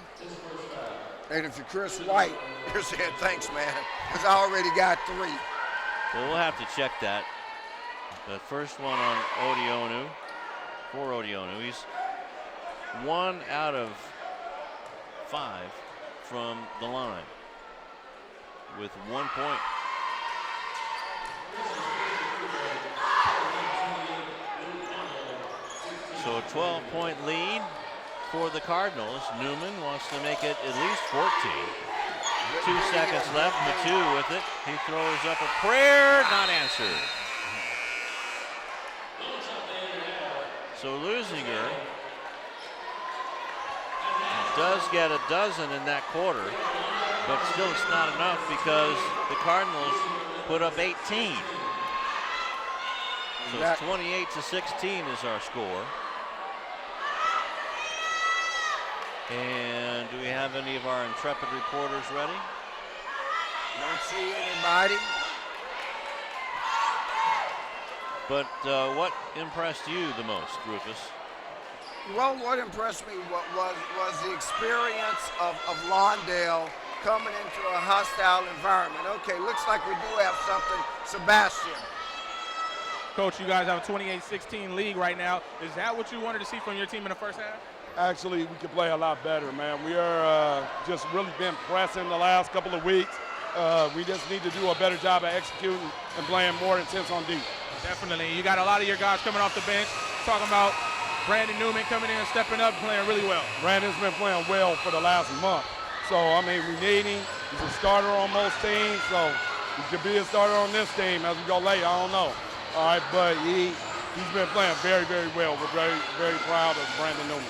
And if you're Chris White, you're saying thanks, man, because I already got 3. Well, we'll have to check that. The first one on Odionu, for Odionu. He's 1 out of 5 from the line with 1 point. So a 12-point lead for the Cardinals. Newman wants to make it at least 14. 2 seconds left. Matu with it. He throws up a prayer, not answered. So Leuzinger does get a dozen in that quarter, but still it's not enough because the Cardinals put up 18. So it's 28-16 is our score. And do we have any of our intrepid reporters ready? Don't see anybody. But what impressed you the most, Rufus? Well, what impressed me was the experience of Lawndale coming into a hostile environment. Okay, looks like we do have something. Sebastian. Coach, you guys have a 28-16 lead right now. Is that what you wanted to see from your team in the first half? Actually, we could play a lot better, man. We are just really been pressing the last couple of weeks. We just need to do a better job of executing and playing more intense on D. Definitely. You got a lot of your guys coming off the bench, talking about Brandon Newman coming in and stepping up and playing really well. Brandon's been playing well for the last month. So, I mean, we need him. He's a starter on most teams, so he could be a starter on this team as we go later. I don't know. All right, but he's been playing very, very well. We're very, very proud of Brandon Newman.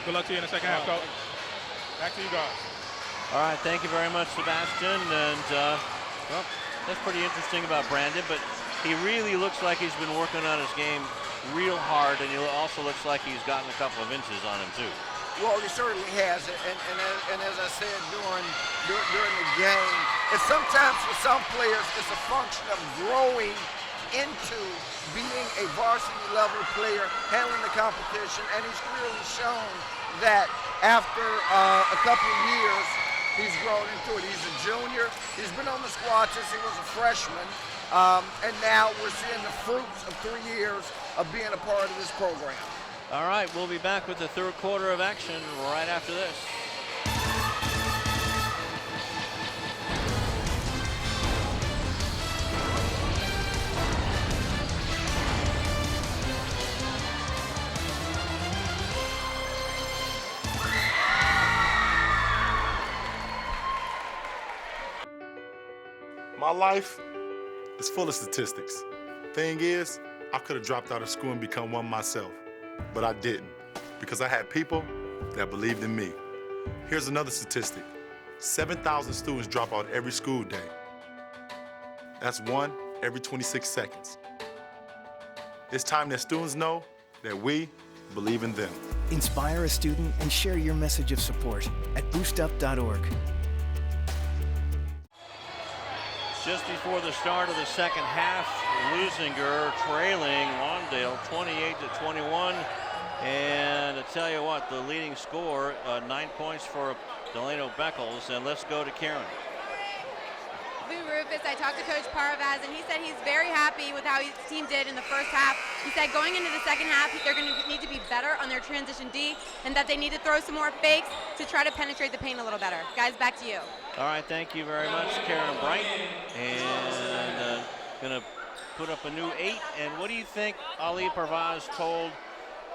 Good luck to you in the second half, Coach. Back to you guys. All right, thank you very much, Sebastian. And well, that's pretty interesting about Brandon, but he really looks like he's been working on his game real hard, and he also looks like he's gotten a couple of inches on him too. Well, he certainly has, and as I said during the game, it's sometimes for some players it's a function of growing into being a varsity level player, handling the competition, and he's clearly shown that after a couple of years, he's grown into it. He's a junior. He's been on the squad since he was a freshman, and now we're seeing the fruits of 3 years of being a part of this program. All right, we'll be back with the third quarter of action right after this. My life is full of statistics. Thing is, I could have dropped out of school and become one myself, but I didn't because I had people that believed in me. Here's another statistic. 7,000 students drop out every school day. That's one every 26 seconds. It's time that students know that we believe in them. Inspire a student and share your message of support at boostup.org. Just before the start of the second half, Leuzinger trailing Lawndale 28-21. And to tell you what, the leading score, 9 points for Delano Beckles. And let's go to Karen. Lou Rufus, I talked to Coach Paravaz, and he said he's very happy with how his team did in the first half. He said going into the second half, they're going to need to be better on their transition D, and that they need to throw some more fakes to try to penetrate the paint a little better. Guys, back to you. All right, thank you very much, Karen Bright. And going to put up a new 8. And what do you think Ali Parvaz told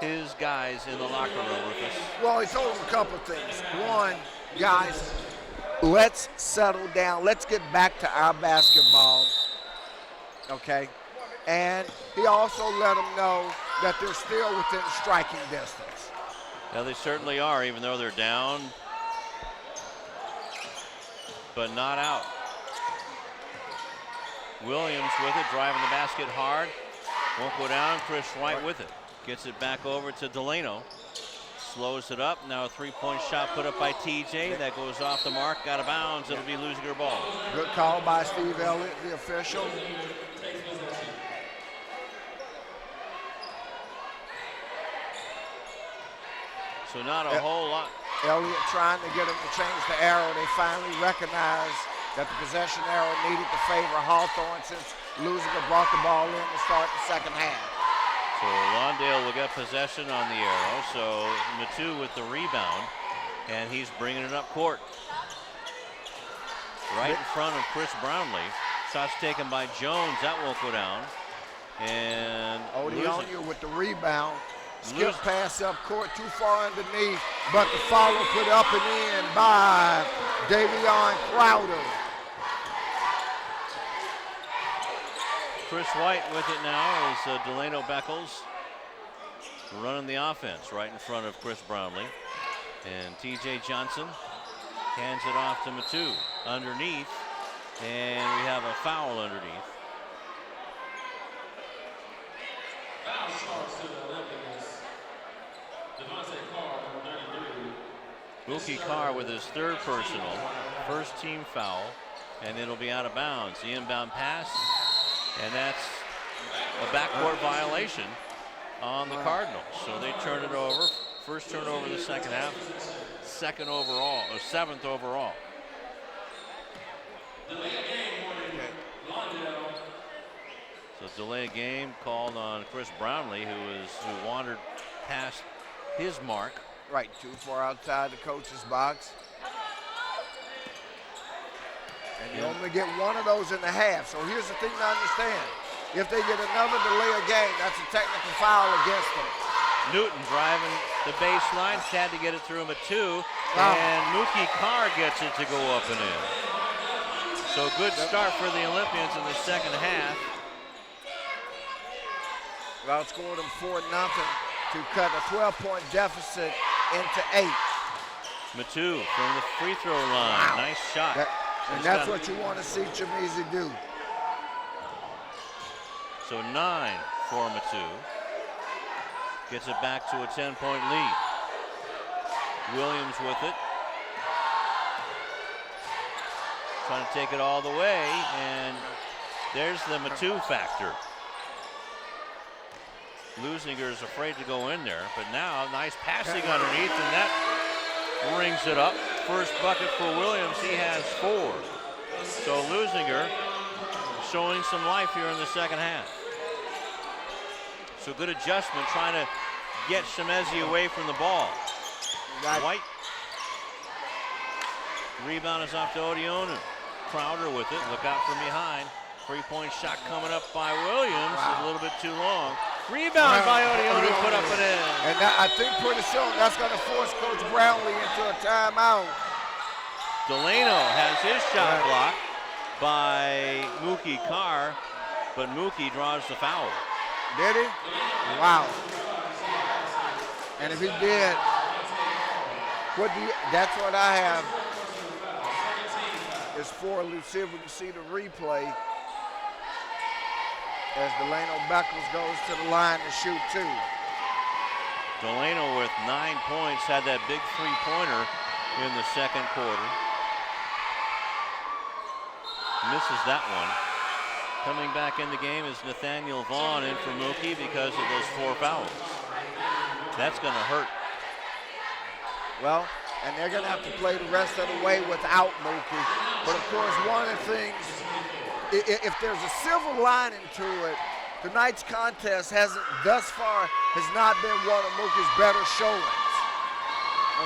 his guys in the locker room, Rufus? Well, he told them a couple of things. One, guys, let's settle down. Let's get back to our basketball, okay? And he also let them know that they're still within striking distance. Now, they certainly are, even though they're down, but not out. Williams with it, driving the basket hard. Won't go down. Chris White with it. Gets it back over to Delano. Slows it up. Now a three-point shot put up by TJ. That goes off the mark. Out of bounds. It'll be Leuzinger ball. Good call by Steve Elliott, the official. So not a whole lot. Elliott trying to get him to change the arrow. They finally recognized that the possession arrow needed to favor Hawthorne since Leuzinger brought the ball in to start the second half. So Lawndale will get possession on the arrow. So Matu with the rebound, and he's bringing it up court. Right in front of Chris Brownlee. Shots taken by Jones. That won't go down. And Odionia with the rebound. Skip pass up court, too far underneath, but the follow put up and in by Davion Crowder. Chris White with it now is Delano Beckles running the offense right in front of Chris Brownlee. And TJ Johnson hands it off to Matu underneath, and we have a foul underneath. Wilkie Carr with his third personal, first team foul, and it'll be out of bounds. The inbound pass, and that's a backcourt violation on the Cardinals. So they turn it over. First turnover in the second half, second overall, or seventh overall. So delay of game called on Chris Brownlee, who wandered past his mark. Right, too far outside the coach's box. And you only get one of those in the half. So here's the thing to understand. If they get another delay of game, that's a technical foul against them. Newton driving the baseline, had to get it through him at 2, and Mookie Carr gets it to go up and in. So good start for the Olympians in the second half. We outscored them 4-0 to cut a 12-point deficit into 8. Matu from the free throw line. Nice shot. And that's what you want to see Chamizi do. So 9 for Matu. Gets it back to a 10-point lead. Williams with it. Trying to take it all the way, and there's the Matu factor. Leuzinger is afraid to go in there, but now nice passing underneath, and that rings it up. First bucket for Williams, he has 4. So Leuzinger showing some life here in the second half. So good adjustment, trying to get Shemezi away from the ball. White. Rebound is off to Odionu. Crowder with it, look out from behind. 3-point shot coming up by Williams, a little bit too long. Rebound by Odionu, put up and in. And I think pretty soon that's going to force Coach Brownlee into a timeout. Delano has his shot blocked by Mookie Carr, but Mookie draws the foul. Did he? Wow. And if he did, that's what I have is for Lucia. We can see the replay as Delano Beckles goes to the line to shoot 2. Delano with 9 points, had that big 3-pointer in the second quarter. Misses that one. Coming back in the game is Nathaniel Vaughn in for Mookie because of those 4 fouls. That's going to hurt. Well, and they're going to have to play the rest of the way without Mookie. But of course, one of the things, if there's a silver lining to it, tonight's contest has not been one of Mookie's better showings.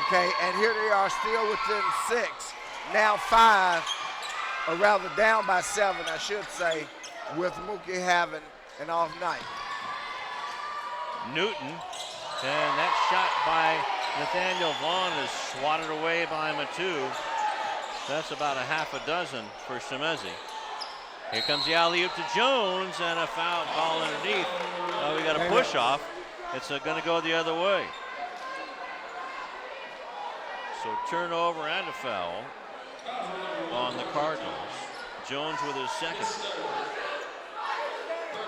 Okay, and here they are still within 6, now 5, or rather down by 7, I should say, with Mookie having an off night. Newton, and that shot by Nathaniel Vaughn is swatted away by Matu. That's about a half a dozen for Shemezi. Here comes the alley-oop to Jones, and a foul ball underneath. Oh, we got a push off. It's going to go the other way. So turnover and a foul on the Cardinals. Jones with his second.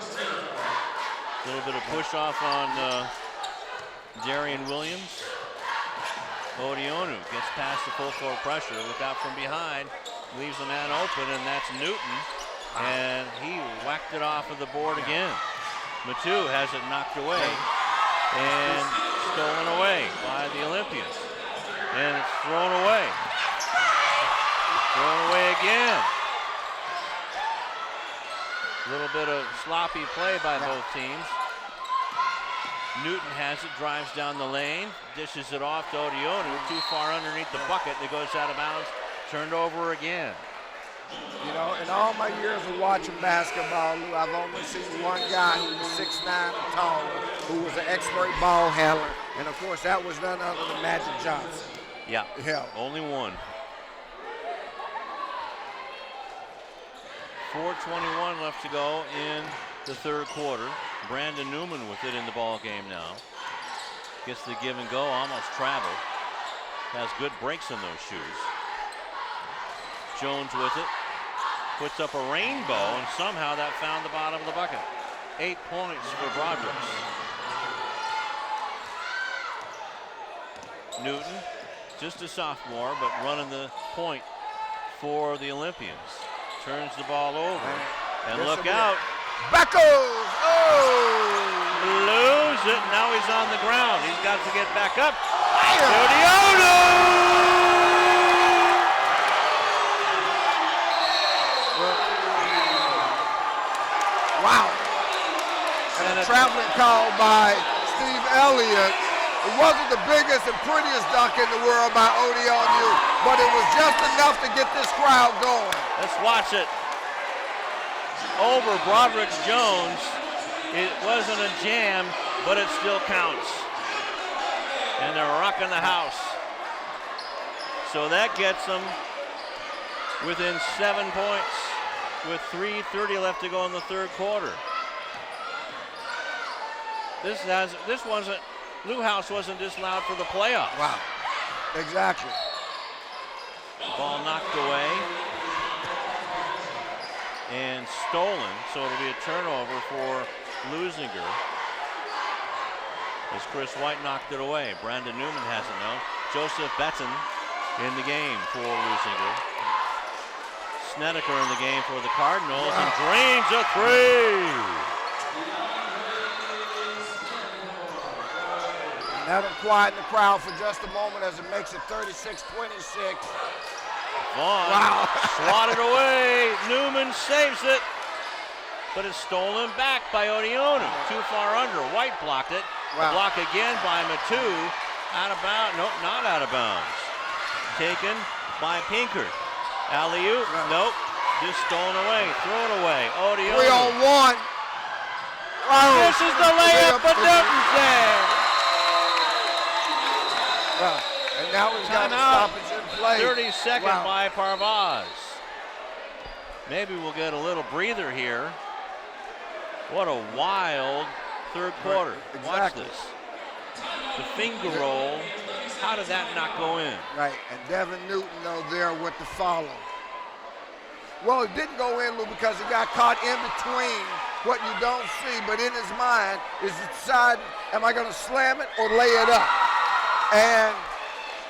A little bit of push off on Darian Williams. Odionu gets past the full court pressure. Look out from behind. Leaves the man open, and that's Newton. And he whacked it off of the board again. Matu has it knocked away and stolen away by the Olympians. And it's thrown away. Thrown away again. A little bit of sloppy play by both teams. Newton has it, drives down the lane, dishes it off to Odionu, too far underneath the bucket. It goes out of bounds, turned over again. You know, in all my years of watching basketball, Lou, I've only seen one guy who was 6'9" and taller, who was an expert ball handler, and of course that was none other than Magic Johnson. Yeah, only one. 4:21 left to go in the third quarter. Brandon Newman with it in the ball game now. Gets the give and go, almost traveled. Has good breaks in those shoes. Jones with it. Puts up a rainbow, and somehow that found the bottom of the bucket. 8 points for Broderick. Newton, just a sophomore, but running the point for the Olympians. Turns the ball over, and look out. Beckles! Oh! Lose it. Now he's on the ground. He's got to get back up. Odionu! Wow. And a traveling call by Steve Elliott. It wasn't the biggest and prettiest dunk in the world by Odionu, but it was just enough to get this crowd going. Let's watch it. Over Broderick Jones. It wasn't a jam, but it still counts. And they're rocking the house. So that gets them within 7 points with 3:30 left to go in the third quarter. Lou House wasn't disallowed for the playoffs. Wow. Exactly. Ball knocked away and stolen, so it'll be a turnover for Leuzinger. As Chris White knocked it away. Brandon Newman has it now. Joseph Betton in the game for Leuzinger. Snedeker in the game for the Cardinals and drains a three. That'll quieten the crowd for just a moment as it makes it 36-26. Vaughn swatted away. Newman saves it, but it's stolen back by Odeonu. Too far under. White blocked it. Wow. Block again by Matu. Out of bounds. Nope, not out of bounds. Taken by Pinkert. Alley-oop. Nope. Just stolen away. Throw it away. Odeonu. 3-on-1. Wow. This is the layup, but Newton's there. And now we've got a stoppage in play. 32nd by Parvaz. Maybe we'll get a little breather here. What a wild third quarter. Right. Watch Exactly. this. The finger roll. How did that not go in? Right, and Devin Newton, though, there with the follow. Well, it didn't go in, Lou, because he got caught in between what you don't see, but in his mind is to decide, am I going to slam it or lay it up? And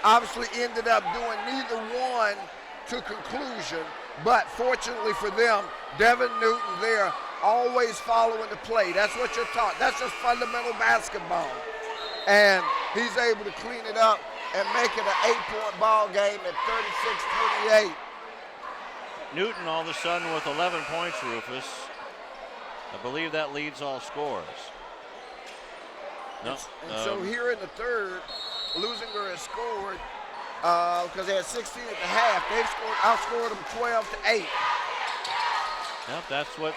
obviously ended up doing neither one to conclusion, but fortunately for them, Devin Newton there always following the play. That's what you're taught. That's just fundamental basketball. And he's able to clean it up and make it an 8-point ball game at 36-28. Newton all of a sudden with 11 points, Rufus. I believe that leads all scores. No. And so here in the third, Leuzinger has scored because they had 16 at the half. They've outscored them 12-8. Yep, that's what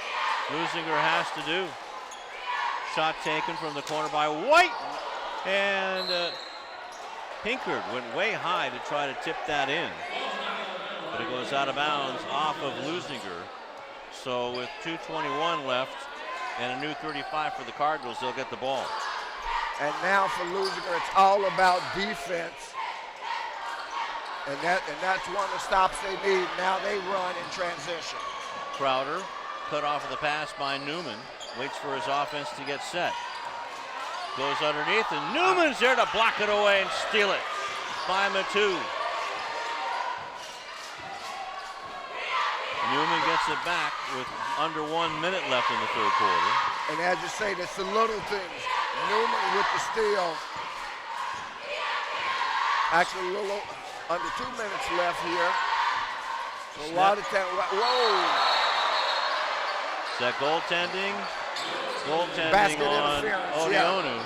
Leuzinger has to do. Shot taken from the corner by White. And Pinkard went way high to try to tip that in. But it goes out of bounds off of Leuzinger. So with 2:21 left and a new 35 for the Cardinals, they'll get the ball. And now for Leuzinger, it's all about defense. And that's one of the stops they need. Now they run in transition. Crowder cut off of the pass by Newman. Waits for his offense to get set. Goes underneath, and Newman's there to block it away and steal it by Matu. Newman gets it back with under 1 minute left in the third quarter. And as you say, that's the little things. Newman with the steal. Actually, a little under 2 minutes left here. So a lot of time. Whoa! Is that goaltending? Goaltending Basket on interference, Odeonu.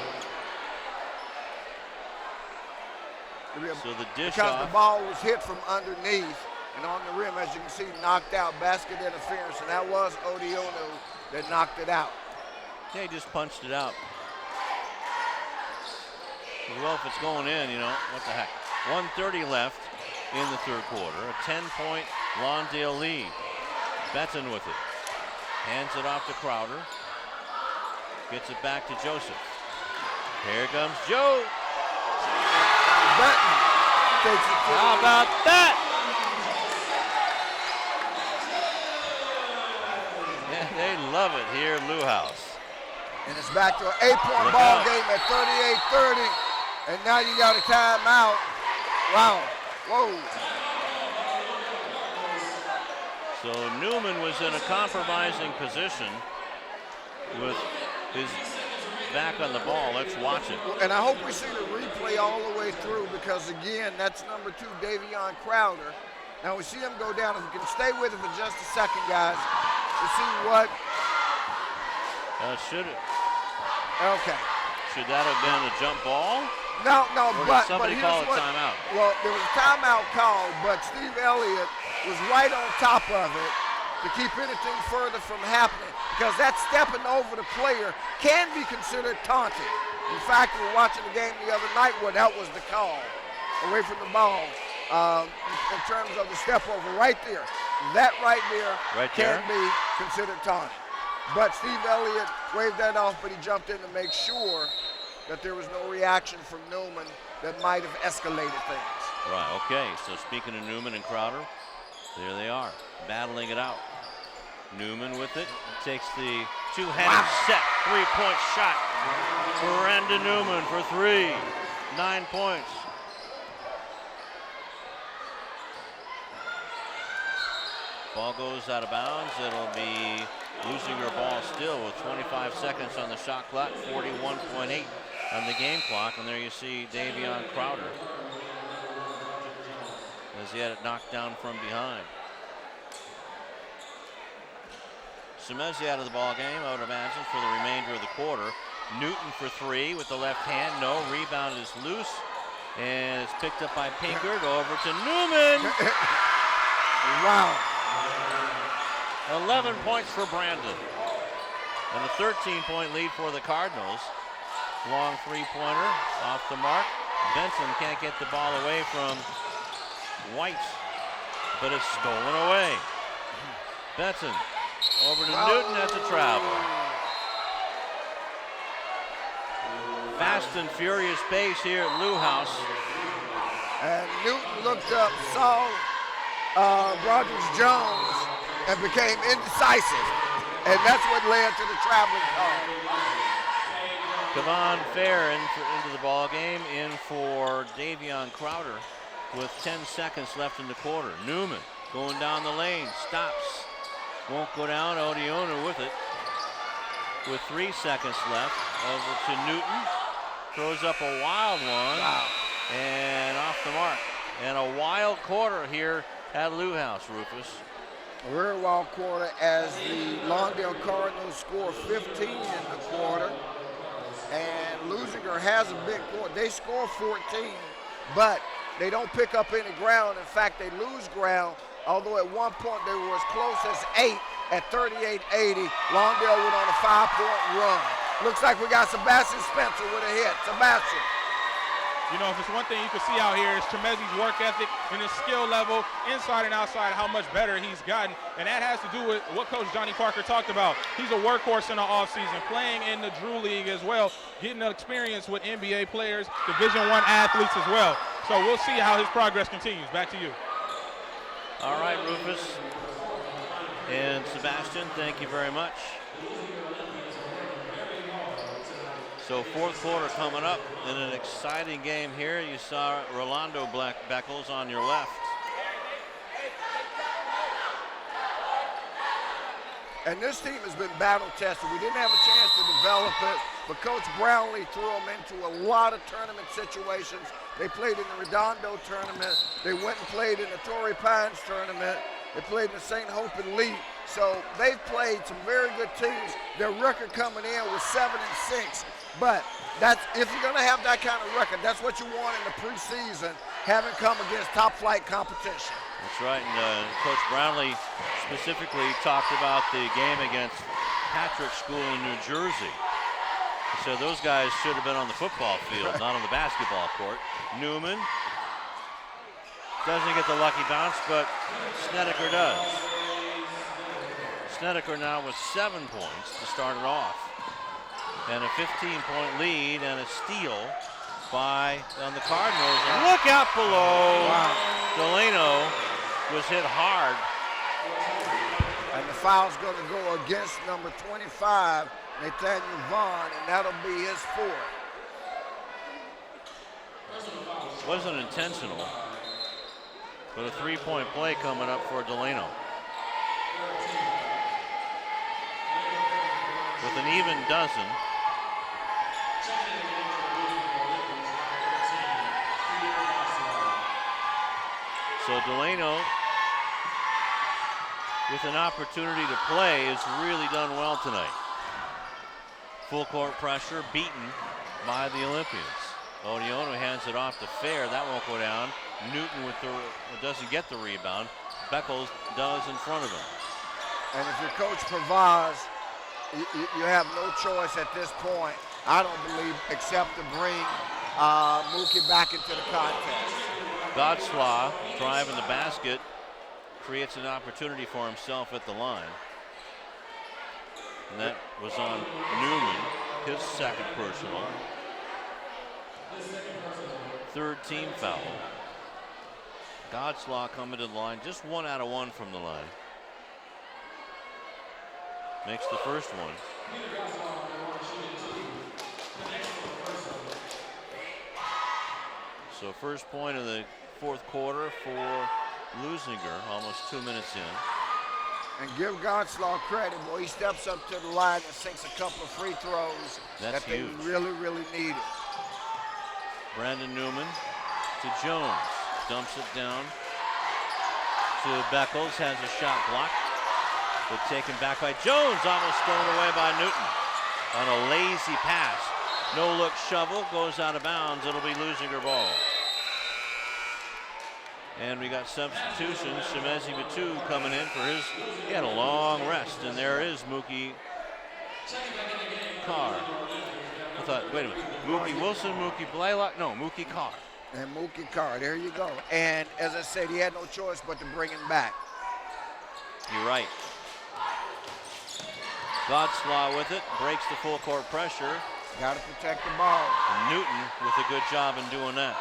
Yeah. So the dish because off. the ball was hit from underneath and on the rim, as you can see, knocked out. Basket interference, and that was Odeonu that knocked it out. Yeah, he just punched it out. Well, if it's going in, you know, what the heck. 1:30 left in the third quarter. A 10-point Lawndale lead. Betton with it. Hands it off to Crowder. Gets it back to Joseph. Here comes Joe. Betton takes it to How about that? Yeah, they love it here at Lou House. And it's back to an 8-point ball game at 38-30. And now you got a timeout. Wow. Whoa. So Newman was in a compromising position with his back on the ball. Let's watch it. And I hope we see the replay all the way through because, again, that's number 2, Davion Crowder. Now we see him go down. If we can stay with him for just a second, guys, to see what. Should it? Okay. Should that have been a jump ball? No, Or did somebody call a timeout? Well, there was a timeout called, but Steve Elliott was right on top of it to keep anything further from happening because that stepping over the player can be considered taunting. In fact, we were watching the game the other night where that was the call, away from the ball, in terms of the step over right there. That right there can be considered taunting. But Steve Elliott waved that off, but he jumped in to make sure that there was no reaction from Newman that might have escalated things. Right, okay, so speaking of Newman and Crowder, there they are, battling it out. Newman with it, takes the two-handed set, three-point shot. Brandon Newman for 3, 9 points. Ball goes out of bounds. It'll be Leuzinger ball still with 25 seconds on the shot clock, 41.8 on the game clock. And there you see Davion Crowder as he had it knocked down from behind. Semezi out of the ball game, I would imagine, for the remainder of the quarter. Newton for 3 with the left hand. No, rebound is loose. And it's picked up by Pinkard. Over to Newman. Wow. 11 points for Brandon. And a 13-point lead for the Cardinals. Long three-pointer off the mark. Benson can't get the ball away from White, but it's stolen away. Benson over to Newton at the travel. Fast and furious pace here at Lou House. And Newton looked up, saw Broderick Jones, and became indecisive. And that's what led to the traveling call. Kevon Fair into the ball game, in for Davion Crowder with 10 seconds left in the quarter. Newman going down the lane, stops, won't go down. Odiona with it with 3 seconds left. Over to Newton, throws up a wild one. Wow. And off the mark. And a wild quarter here at Lou House, Rufus. A very wild quarter as the Lawndale Cardinals score 15 in the quarter. And Leuzinger has a big quarter. They score 14, but they don't pick up any ground. In fact, they lose ground, although at one point they were as close as 8 at 38-80. Lawndale went on a 5-point run. Looks like we got Sebastian Spencer with a hit. Sebastian. You know, if it's one thing you can see out here is Chimezi's work ethic and his skill level, inside and outside, how much better he's gotten. And that has to do with what Coach Johnny Parker talked about. He's a workhorse in the offseason, playing in the Drew League as well, getting the experience with NBA players, Division I athletes as well. So we'll see how his progress continues. Back to you. All right, Rufus and Sebastian, thank you very much. So fourth quarter coming up in an exciting game here. You saw Rolando Beckles on your left. And this team has been battle tested. We didn't have a chance to develop it, but Coach Brownlee threw them into a lot of tournament situations. They played in the Redondo tournament. They went and played in the Torrey Pines tournament. They played in the St. Hope Elite. So they've played some very good teams. Their record coming in was 7-6. But that's, if you're going to have that kind of record, that's what you want in the preseason, having come against top-flight competition. That's right, and Coach Brownlee specifically talked about the game against Patrick School in New Jersey. He said those guys should have been on the football field, not on the basketball court. Newman doesn't get the lucky bounce, but Snedeker does. Snedeker now with 7 points to start it off. And a 15-point lead and a steal on the Cardinals. And look out below. Wow. Delano was hit hard. And the foul's going to go against number 25, Nathaniel Vaughn, and that'll be his 4th. Wasn't intentional, but a 3-point play coming up for Delano. With an even dozen. So Delano, with an opportunity to play, has really done well tonight. Full court pressure, beaten by the Olympians. Odiono hands it off to Fair. That won't go down. Newton doesn't get the rebound. Beckles does in front of him. And if your coach provides, you have no choice at this point I don't believe, except to bring Mookie back into the contest. Godslaw driving the basket, creates an opportunity for himself at the line. And that was on Newman, his second personal. Third team foul. Godslaw coming to the line, just 1 out of 1 from the line. Makes the first one. So first point of the fourth quarter for Leuzinger, almost 2 minutes in. And give Godslaw credit, boy. He steps up to the line and sinks a couple of free throws That's that they huge. really needed. Brandon Newman to Jones, dumps it down to Beckles, has a shot blocked, but taken back by Jones, almost thrown away by Newton on a lazy pass. No look shovel, goes out of bounds. It'll be Leuzinger ball. And we got substitutions. Shemezi Batu coming in for his, he had a long rest, and there is Mookie Carr. I thought, wait a minute, Mookie Wilson, Mookie Blaylock, no, Mookie Carr. And Mookie Carr, there you go. And as I said, he had no choice but to bring him back. You're right. Godslaw with it, breaks the full court pressure. Got to protect the ball. And Newton with a good job in doing that.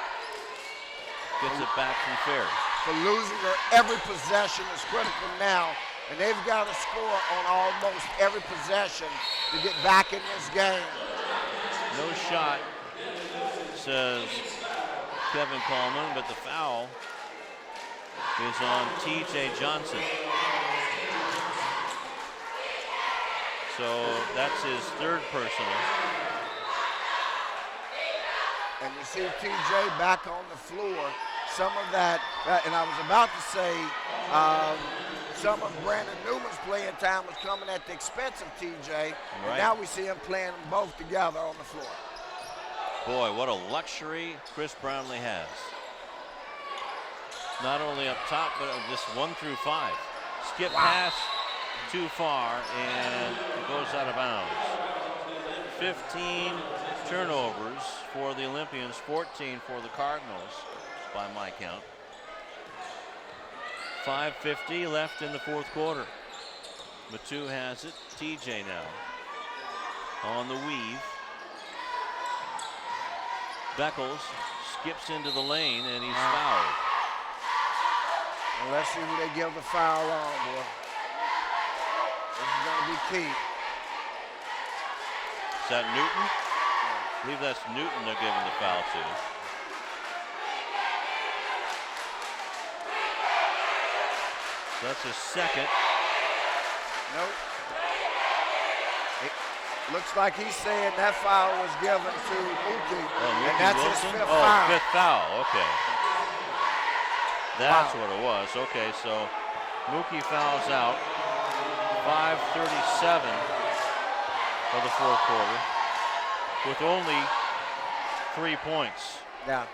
Gets it back from Ferry. For Leuzinger, every possession is critical now, and they've got to score on almost every possession to get back in this game. No shot, says Kevin Coleman, but the foul is on T.J. Johnson. So that's his third personal. And you see T.J. back on the floor. Some of that, and I was about to say, some of Brandon Newman's playing time was coming at the expense of T.J. Right. And now we see him playing them both together on the floor. Boy, what a luxury Chris Brownlee has. Not only up top, but just 1 through 5. Skip pass too far, and it goes out of bounds. 15 turnovers for the Olympians, 14 for the Cardinals by my count. 5:50 left in the fourth quarter. Matu has it. TJ now on the weave. Beckles skips into the lane, and he's fouled. Well, let's see who they give the foul on, boy. This is going to be key. Is that Newton? I believe that's Newton they're giving the foul to. So that's his second. Nope. It looks like he's saying that foul was given to Mookie. And that's Wilson? his fifth foul. Fifth foul, okay. That's what it was. Okay, so Mookie fouls out. 5:37 of the fourth quarter with only 3 points. Yeah.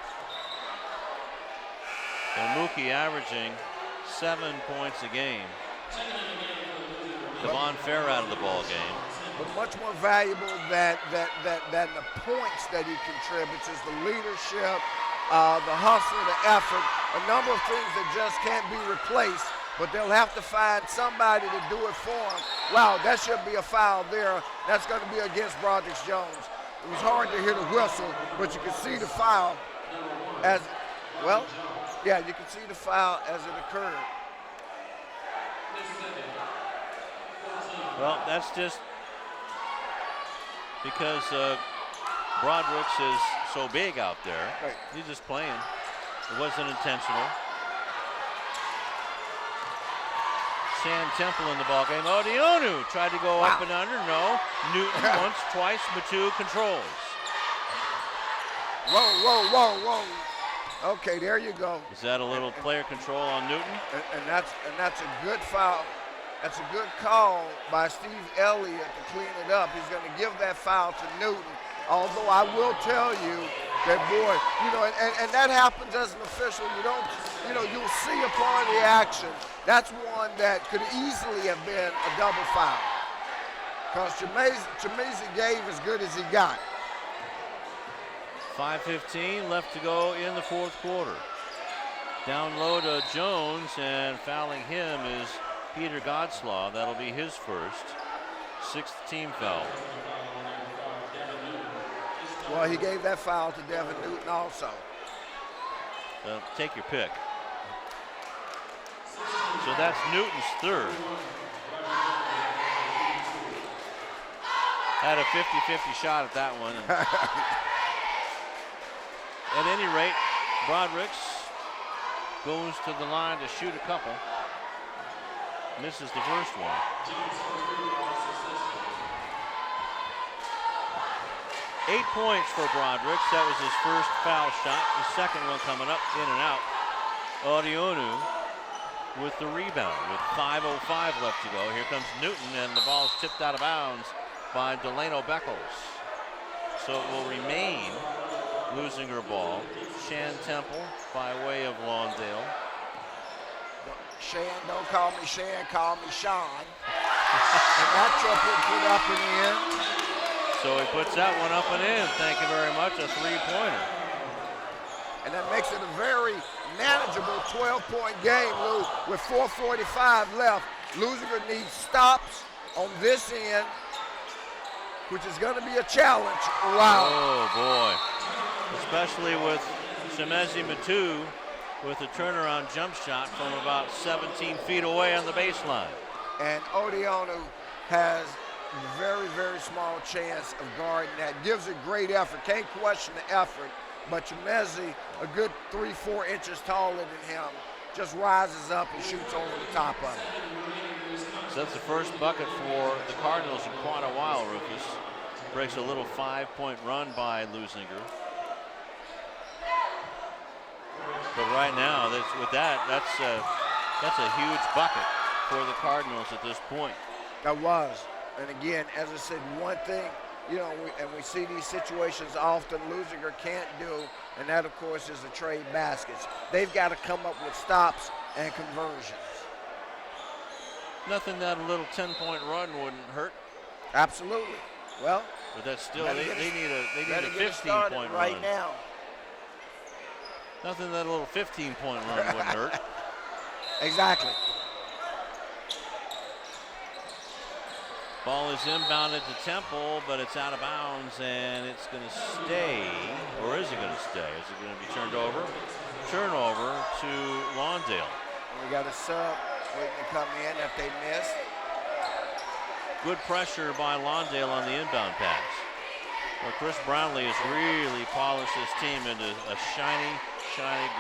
And Mookie averaging 7 points a game. Devon Fair out of the ball game. But much more valuable than the points that he contributes is the leadership, the hustle, the effort, a number of things that just can't be replaced, but they'll have to find somebody to do it for them. Wow, that should be a foul there. That's going to be against Broderick Jones. It was hard to hear the whistle, but you can see the foul as, well, yeah, you can see the foul as it occurred. Well, that's just because Broderick's is so big out there. Right. He's just playing. It wasn't intentional. Sam Temple in the ballgame. Odionu tried to go up and under. No. Newton once, twice. Matu controls. Whoa. Okay, there you go. Is that a little player control on Newton? And that's a good foul. That's a good call by Steve Elliott to clean it up. He's going to give that foul to Newton. Although I will tell you that, boy, you know, and that happens as an official. You don't, you know, you'll see upon the action. That's one that could easily have been a double foul. Because Chemezi gave as good as he got. 5:15 left to go in the fourth quarter. Down low to Jones, and fouling him is Peter Godslaw. That'll be his first, 6th team foul. Well, he gave that foul to Devin Newton also. So take your pick. So that's Newton's third. Had a 50-50 shot at that one. At any rate, Broderick's goes to the line to shoot a couple. Misses the first one. Eight points for Broderick. That was his first foul shot. The second one coming up, in and out. Odionu with the rebound with 5:05 left to go. Here comes Newton, and the ball's tipped out of bounds by Delano Beckles. So it will remain Leuzinger ball. Shan Temple by way of Lawndale. Shan, don't call me Shan, call me Sean. And that triple put up and in. So he puts that one up and in. Thank you very much. A three-pointer. And that makes it a very manageable 12-point game, Lou. With 4:45 left, Leuzinger needs stops on this end, which is going to be a challenge. Wow. Oh, boy. Especially with Shemezi Matu with a turnaround jump shot from about 17 feet away on the baseline. And Odionu has very, very small chance of guarding that. Gives it great effort. Can't question the effort. But Shemezi, a good 3-4 inches taller than him, just rises up and shoots over the top of it. So that's the first bucket for the Cardinals in quite a while, Rufus. Breaks a little 5-point run by Leuzinger. But right now, that's a huge bucket for the Cardinals at this point. That was. And again, as I said, one thing, we see these situations often Leuzinger can't do, and that, of course, is the trade baskets. They've got to come up with stops and conversions. Nothing that a little 10-point run wouldn't hurt. Absolutely. Well, but that's still they need a 15-point right run now. Nothing that a little 15-point run wouldn't hurt. Exactly. Ball is inbounded to Temple, but it's out of bounds, and it's going to stay. Or is it going to stay? Is it going to be turned over? Turnover to Lawndale. We got a sub waiting to come in if they missed. Good pressure by Lawndale on the inbound pass. Well, Chris Brownlee has really polished this team into a shiny,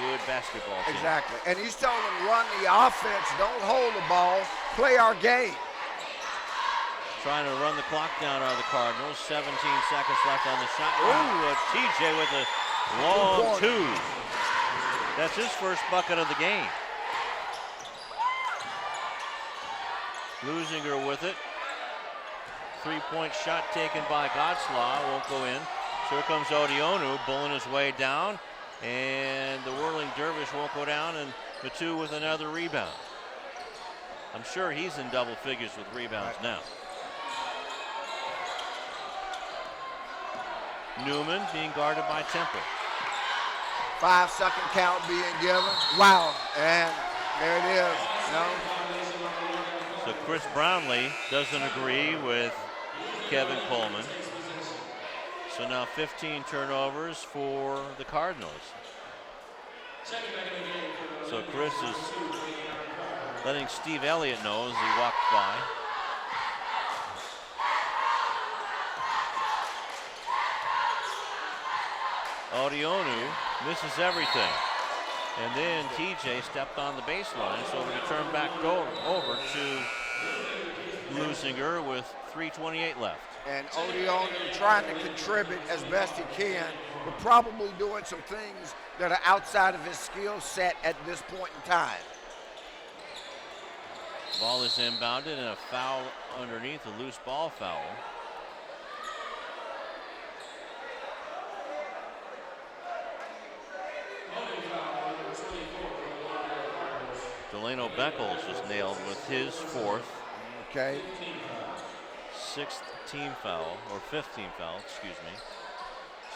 good basketball team. Exactly. And he's telling them, run the offense, don't hold the ball, play our game. Trying to run the clock down on the Cardinals. 17 seconds left on the shot. Ooh, a TJ with a long two. That's his first bucket of the game. Leuzinger with it. 3-point shot taken by Godslaw. Won't go in. So here comes Odionu bulling his way down. And the whirling dervish won't go down. And Matu with another rebound. I'm sure he's in double figures with rebounds now. Newman being guarded by Temple. 5-second count being given. Wow, and there it is. No. So Chris Brownlee doesn't agree with Kevin Coleman. So now 15 turnovers for the Cardinals. So Chris is letting Steve Elliott know as he walks by. Odionu misses everything. And then TJ stepped on the baseline, so we turn back over to Leuzinger with 3:28 left. And Odionu trying to contribute as best he can, but probably doing some things that are outside of his skill set at this point in time. Ball is inbounded and a foul underneath, a loose ball foul. Delano Beckles is nailed with his fourth. Okay. 6th team foul, or 5th team foul, excuse me.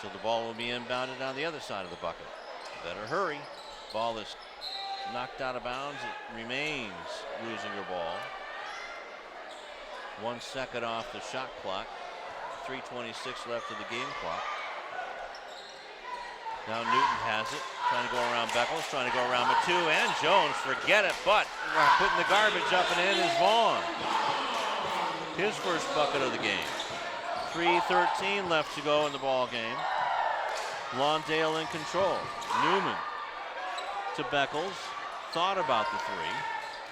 So the ball will be inbounded on the other side of the bucket. Better hurry. Ball is knocked out of bounds. It remains Leuzinger ball. 1 second off the shot clock. 3:26 left of the game clock. Now Newton has it, trying to go around Beckles, trying to go around Matu and Jones. Forget it, but putting the garbage up and in is Vaughn. His first bucket of the game. 3:13 left to go in the ball game. Lawndale in control. Newman to Beckles. Thought about the three.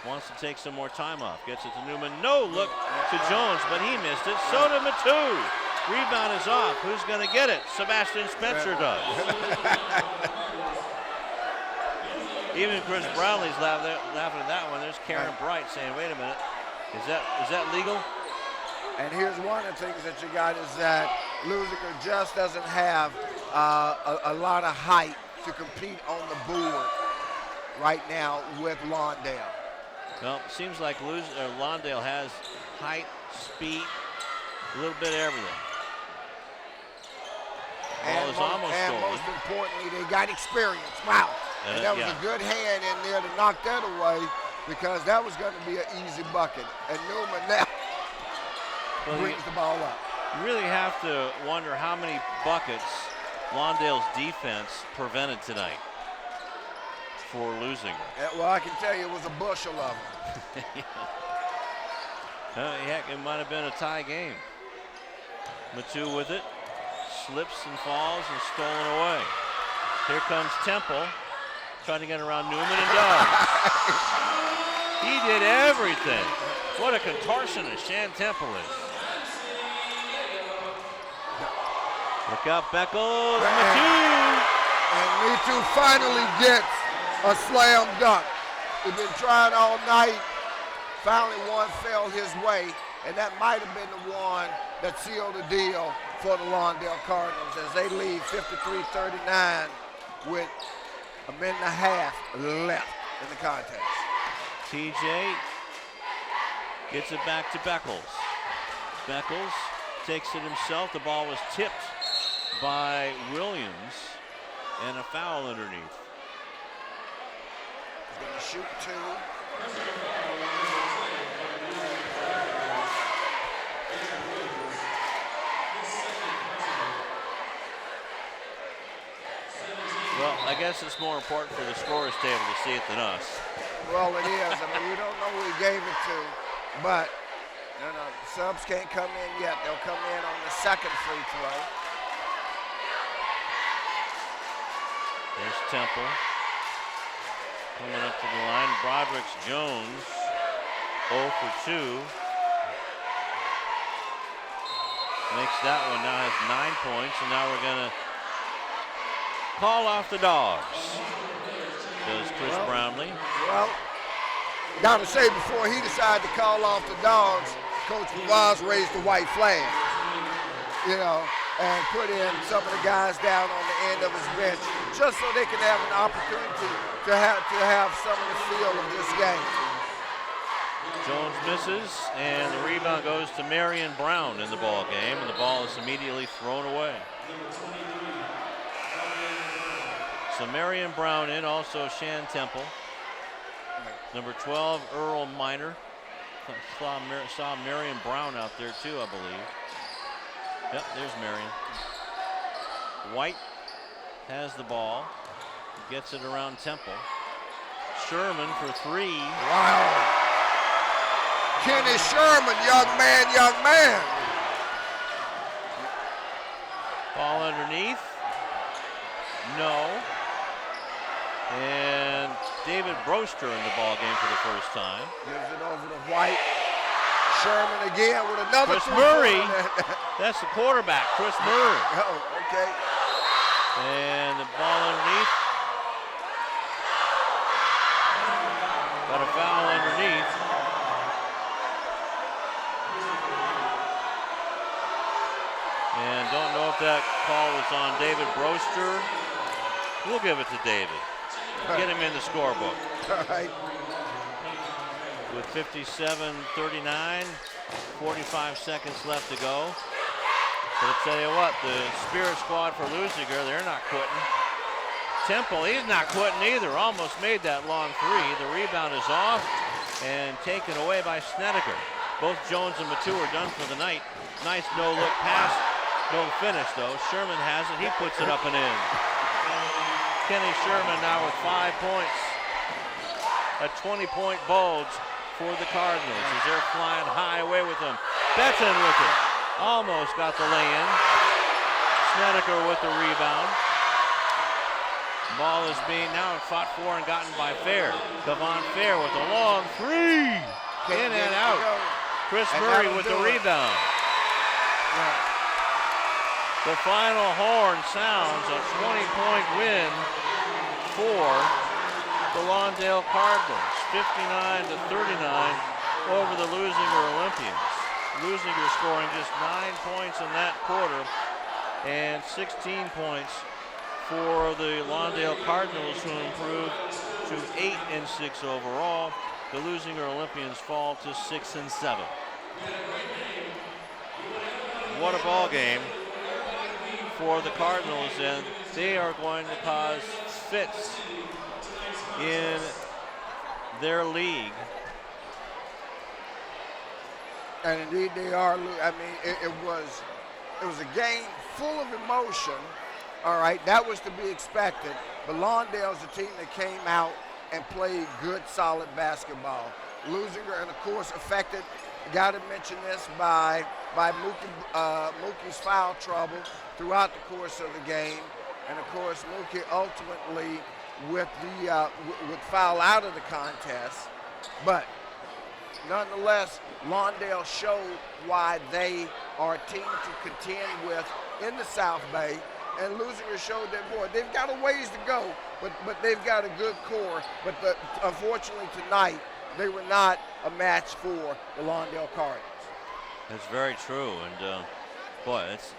Wants to take some more time off. Gets it to Newman. No look to Jones, but he missed it. So did Matu. Rebound is off. Who's going to get it? Sebastian Spencer does. Even Chris Brownlee's laughing at that one. There's Karen Bright saying, wait a minute, is that legal? And here's one of the things that you got is that Leuzinger just doesn't have a lot of height to compete on the board right now with Lawndale. Well, it seems like Lawndale has height, speed, a little bit of everything. Ball is almost stolen. Most importantly, they got experience. Wow. And that was a good hand in there to knock that away, because that was going to be an easy bucket. And Newman now brings the ball up. You really have to wonder how many buckets Lawndale's defense prevented tonight for Leuzinger. Well, I can tell you it was a bushel of them. Heck, it might have been a tie game. Matu with it. Slips and falls and stolen away. Here comes Temple, trying to get around Newman and does. He did everything. What a contortionist Shan Temple is. Look out, Beckles. And Matu finally gets a slam dunk. He's been trying all night. Finally, one fell his way, and that might have been the one that sealed the deal for the Lawndale Cardinals as they lead 53-39 with a minute and a half left in the contest. TJ gets it back to Beckles. Beckles takes it himself. The ball was tipped by Williams, and a foul underneath. He's going to shoot two. Well, I guess it's more important for the scorers table to see it than us. Well, it is. I mean, we don't know who he gave it to, but subs can't come in yet. They'll come in on the second free throw. There's Temple coming up to the line. Broderick's Jones 0 for 2. Makes that one, now has 9 points, and now we're going to call off the Dogs. Does Chris Brownlee. Well, got to say, before he decided to call off the Dogs, Coach Pavaz raised the white flag, and put in some of the guys down on the end of his bench, just so they can have an opportunity to have some of the feel of this game. Jones misses, and the rebound goes to Marion Brown in the ball game, and the ball is immediately thrown away. So Marion Brown in, also Shan Temple. Number 12, Earl Minor. Saw Marion Brown out there too, I believe. Yep, there's Marion. White has the ball. Gets it around Temple. Sherman for three. Wow. Kenny Sherman, young man. Ball underneath. No. And David Broster in the ball game for the first time. Gives it over to White. Sherman again with another. Chris Murray. That's the quarterback, Chris Murray. Oh, okay. And the ball underneath. Got a foul underneath. And don't know if that call was on David Broster. We'll give it to David. Get him in the scorebook. All right. With 57-39, 45 seconds left to go. But I tell you what, the Spirit squad for Leuzinger, they're not quitting. Temple, he's not quitting either. Almost made that long three. The rebound is off and taken away by Snedeker. Both Jones and Matu are done for the night. Nice no-look pass. No finish, though. Sherman has it. He puts it up and in. Kenny Sherman now with 5 points. A 20-point bulge for the Cardinals as they're flying high away with them. Betson with it. Almost got the lay-in. Snedeker with the rebound. Ball is being now fought for and gotten by Fair. Kevon Fair with a long three. In and out. Chris Murray with the rebound. The final horn sounds, a 20-point win for the Lawndale Cardinals, 59-39 over the Leuzinger Olympians. Leuzinger scoring just 9 points in that quarter and 16 points for the Lawndale Cardinals, who improved to 8-6 overall. The Leuzinger Olympians fall to 6-7. What a ball game for the Cardinals, and they are going to cause fits in their league. And indeed they are. I mean, it was a game full of emotion. All right, that was to be expected. But Lawndale's a team that came out and played good, solid basketball. Leuzinger, and of course, affected. Got to mention this by Mookie's foul trouble throughout the course of the game, and of course Mookie ultimately with foul out of the contest. But nonetheless, Lawndale showed why they are a team to contend with in the South Bay, and Leuzinger showed that, boy, they've got a ways to go, but they've got a good core. But unfortunately tonight, they were not a match for the Lawndale Cardinals. That's very true, and boy, it's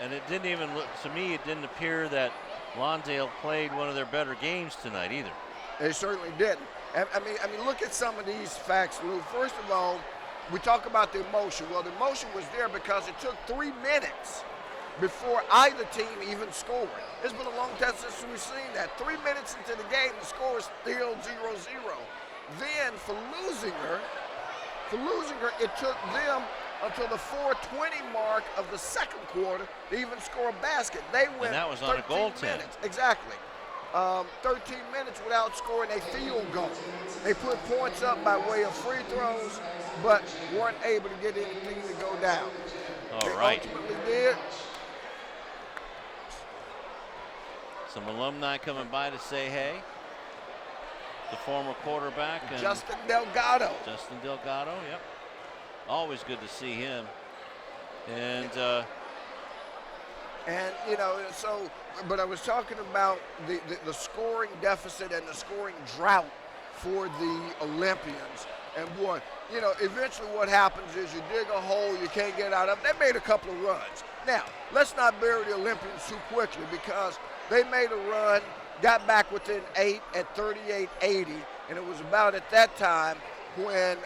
and it didn't even look to me. It didn't appear that Lawndale played one of their better games tonight either. They certainly didn't. I mean, look at some of these facts, Lou. First of all, we talk about the emotion. Well, the emotion was there because it took 3 minutes before either team even scored. It's been a long time since we've seen that. 3 minutes into the game, the score is still 0-0. Then for Leuzinger, it took them until the 4:20 mark of the second quarter to even score a basket. They went, and that was on a goaltend. Exactly. 13 minutes without scoring a field goal. They put points up by way of free throws, but weren't able to get anything to go down. All they right. ultimately did. Some alumni coming by to say hey. The former quarterback. And Justin Delgado. Justin Delgado, yep. Always good to see him. And you know, so, but I was talking about the scoring deficit and the scoring drought for the Olympians. And boy, you know, eventually what happens is you dig a hole you can't get out of. They made a couple of runs. Now, let's not bury the Olympians too quickly, because they made a run, got back within 8 at 38-80, and it was about at that time when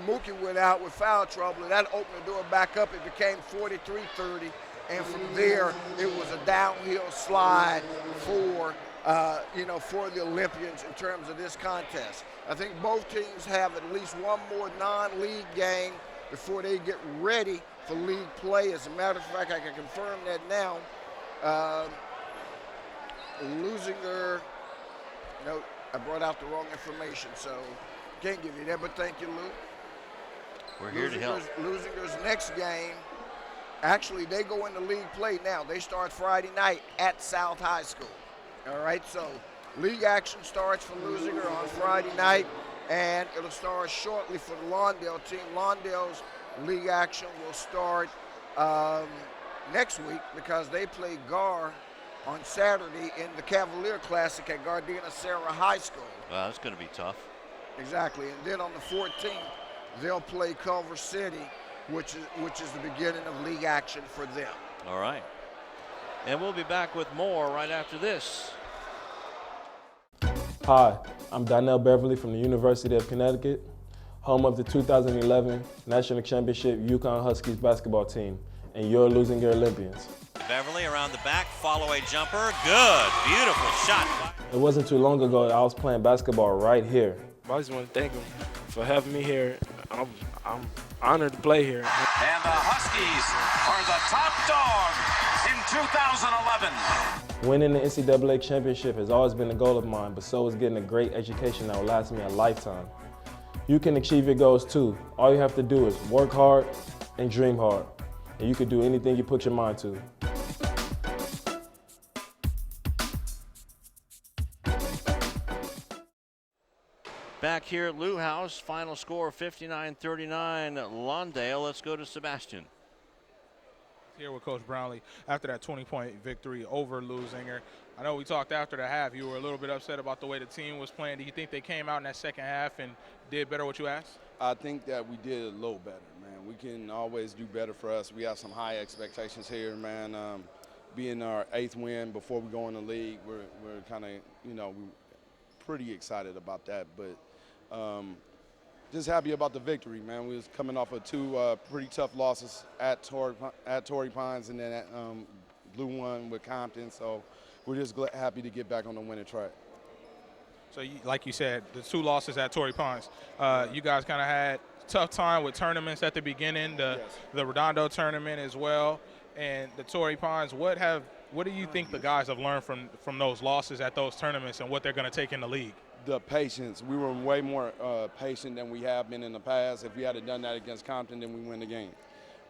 Mookie went out with foul trouble, and that opened the door back up. It became 43-30, and from there it was a downhill slide for the Olympians in terms of this contest. I think both teams have at least one more non-league game before they get ready for league play. As a matter of fact, I can confirm that now. Leuzinger, no, I brought out the wrong information, so can't give you that, but thank you, Lou. We're here to help. Leuzinger's next game, actually, they go into league play now. They start Friday night at South High School. All right, so league action starts for Leuzinger on Friday night, and it'll start shortly for the Lawndale team. Lawndale's league action will start next week because they play Gar on Saturday in the Cavalier Classic at Gardena Serra High School. Well, that's going to be tough. Exactly, and then on the 14th, they'll play Culver City, which is the beginning of league action for them. All right. And we'll be back with more right after this. Hi, I'm Donnell Beverly from the University of Connecticut. home of the 2011 National Championship Yukon Huskies basketball team, and your Leuzinger Olympians. Beverly around the back, follow-away jumper, good, beautiful shot. It wasn't too long ago that I was playing basketball right here. I just want to thank him for having me here. I'm honored to play here. And the Huskies are the top dog in 2011. Winning the NCAA championship has always been a goal of mine, but so is getting a great education that will last me a lifetime. You can achieve your goals too. All you have to do is work hard and dream hard, and you can do anything you put your mind to. Back here at Lou House, final score 59-39 Lawndale. Let's go to Sebastian. Here with Coach Brownlee after that 20-point victory over Leuzinger. I know we talked after the half. You were a little bit upset about the way the team was playing. Do you think they came out in that second half and did better what you asked? I think that we did a little better, man. We can always do better for us. We have some high expectations here, man. Being our 8th win before we go in the league, we're kind of, we're pretty excited about that. But just happy about the victory, man. We was coming off of 2 pretty tough losses at Torrey Pines and then at blew one with Compton. So we're just happy to get back on the winning track. So, like you said, the 2 losses at Torrey Pines, you guys kind of had a tough time with tournaments at the beginning, the Redondo tournament as well, and the Torrey Pines. What do you think the guys have learned from those losses at those tournaments and what they're going to take in the league? The patience. We were way more patient than we have been in the past. If we had done that against Compton, then we win the game.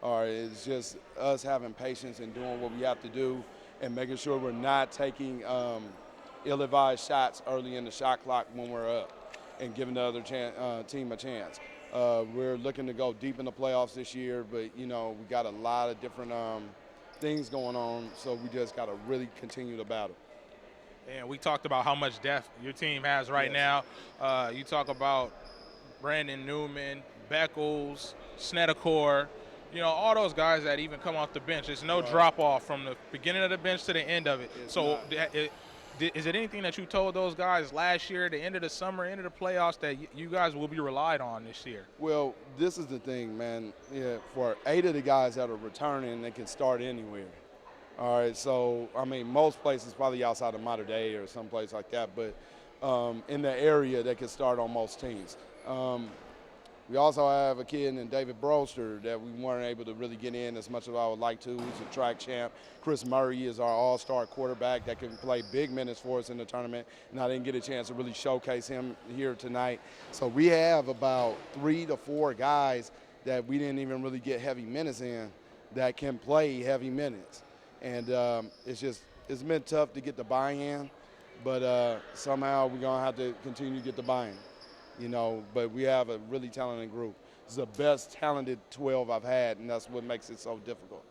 Or it's just us having patience and doing what we have to do and making sure we're not taking ill-advised shots early in the shot clock when we're up and giving the other team a chance. We're looking to go deep in the playoffs this year, but, we got a lot of different things going on, so we just got to really continue to battle. And we talked about how much depth your team has right now. You talk about Brandon Newman, Beckles, Snedeker, all those guys that even come off the bench. There's no drop-off from the beginning of the bench to the end of it. Is it anything that you told those guys last year, the end of the summer, end of the playoffs, that you guys will be relied on this year? Well, this is the thing, man. Yeah, for 8 of the guys that are returning, they can start anywhere. All right, so, most places probably outside of Mater Dei or someplace like that, but in the area, they can start on most teams. We also have a kid in David Broster that we weren't able to really get in as much as I would like to. He's a track champ. Chris Murray is our all-star quarterback that can play big minutes for us in the tournament, and I didn't get a chance to really showcase him here tonight. So we have about 3 to 4 guys that we didn't even really get heavy minutes in that can play heavy minutes. And it's been tough to get the buy-in, but somehow we're going to have to continue to get the buy-in, but we have a really talented group. It's the best talented 12 I've had, and that's what makes it so difficult.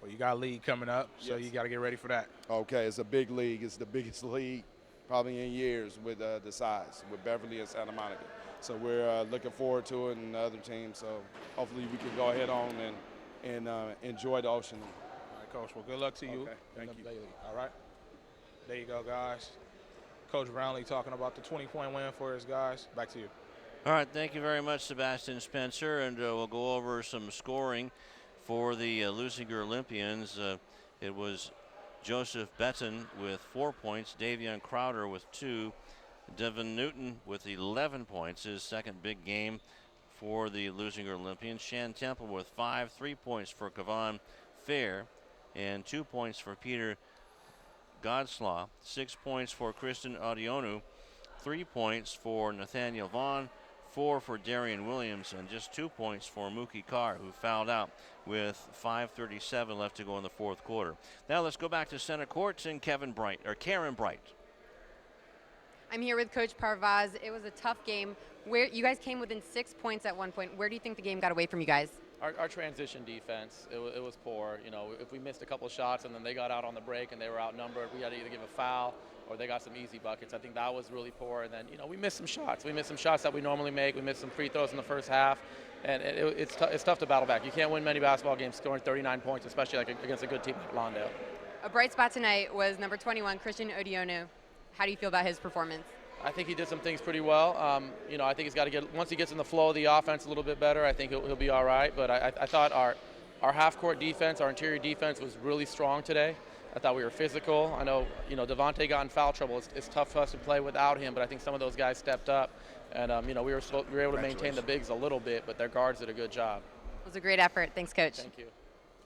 Well, you got a league coming up, so you got to get ready for that. Okay, it's a big league. It's the biggest league probably in years with the size, with Beverly and Santa Monica. So we're looking forward to it and the other teams, so hopefully we can go ahead on and enjoy the Ocean League. Coach, well, good luck to you. Okay, thank you. Daily. All right? There you go, guys. Coach Brownlee talking about the 20-point win for his guys. Back to you. All right, thank you very much, Sebastian Spencer, and we'll go over some scoring for the Leuzinger Olympians. It was Joseph Betton with 4 points, Davion Crowder with 2, Devin Newton with 11 points, his second big game for the Leuzinger Olympians. Shan Temple with 5, 3 points for Kavan Fair, and 2 points for Peter Godslaw, 6 points for Kristen Audionu, 3 points for Nathaniel Vaughn, 4 for Darian Williams, and just 2 points for Mookie Carr, who fouled out with 5:37 left to go in the fourth quarter. Now let's go back to center courts and Karen Bright. I'm here with Coach Parvaz. It was a tough game. Where you guys came within 6 points at one point. Where do you think the game got away from you guys? Our transition defense, it was poor. If we missed a couple shots and then they got out on the break and they were outnumbered, we had to either give a foul or they got some easy buckets. I think that was really poor. And then, we missed some shots. We missed some shots that we normally make. We missed some free throws in the first half. And it's tough to battle back. You can't win many basketball games scoring 39 points, especially against a good team like Lawndale. A bright spot tonight was number 21, Christian Odionu. How do you feel about his performance? I think he did some things pretty well. You know, I think he's got to get, once he gets in the flow of the offense a little bit better, I think he'll be all right. But I thought our half-court defense, our interior defense was really strong today. I thought we were physical. I know, you know, Devontae got in foul trouble. It's tough for us to play without him, but I think some of those guys stepped up. And, you know, we were able to maintain the bigs a little bit, but their guards did a good job. It was a great effort. Thanks, Coach. Thank you.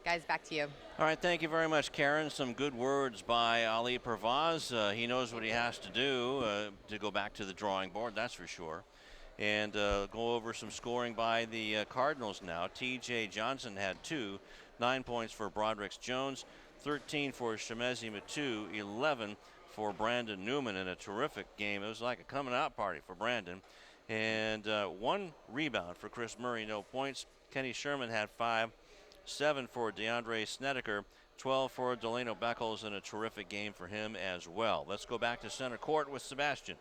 Guys, back to you. All right, thank you very much, Karen. Some good words by Ali Pervaz. He knows what he has to do to go back to the drawing board, that's for sure. And go over some scoring by the Cardinals now. T.J. Johnson had 2, 9 points for Broderick Jones, 13 for Shemezi Matu, 11 for Brandon Newman in a terrific game. It was like a coming out party for Brandon. And 1 rebound for Chris Murray, no points. Kenny Sherman had 5. 7 for DeAndre Snedeker, 12 for Delano Beckles, and a terrific game for him as well. Let's go back to center court with Sebastian.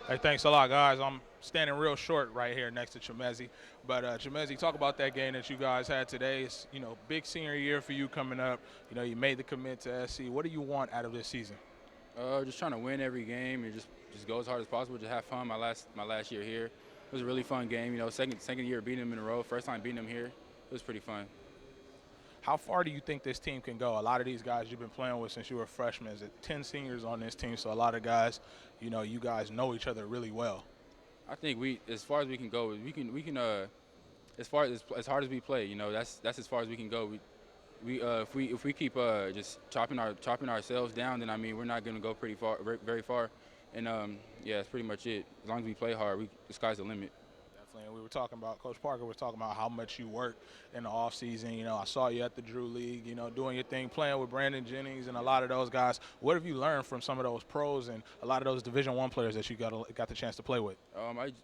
Hey, thanks a lot, guys. I'm standing real short right here next to Chemezi. But Chemezi, talk about that game that you guys had today. It's, you know, big senior year for you coming up. You know, you made the commit to SC. What do you want out of this season? Just trying to win every game and just go as hard as possible. Just have fun. My last year here, it was a really fun game. You know, second year beating them in a row. First time beating them here. It was pretty fun. How far do you think this team can go? A lot of these guys you've been playing with since you were freshmen. Is it 10 seniors on this team? So a lot of guys, you know, you guys know each other really well. I think as far as we can go, as hard as we play, you know, that's as far as we can go. If we keep just chopping ourselves down, then I mean we're not going to go very far. And yeah, that's pretty much it. As long as we play hard, the sky's the limit. And we were talking about, Coach Parker was talking about how much you work in the offseason. You know, I saw you at the Drew League, you know, doing your thing, playing with Brandon Jennings and a lot of those guys. What have you learned from some of those pros and a lot of those Division I players that you got the chance to play with?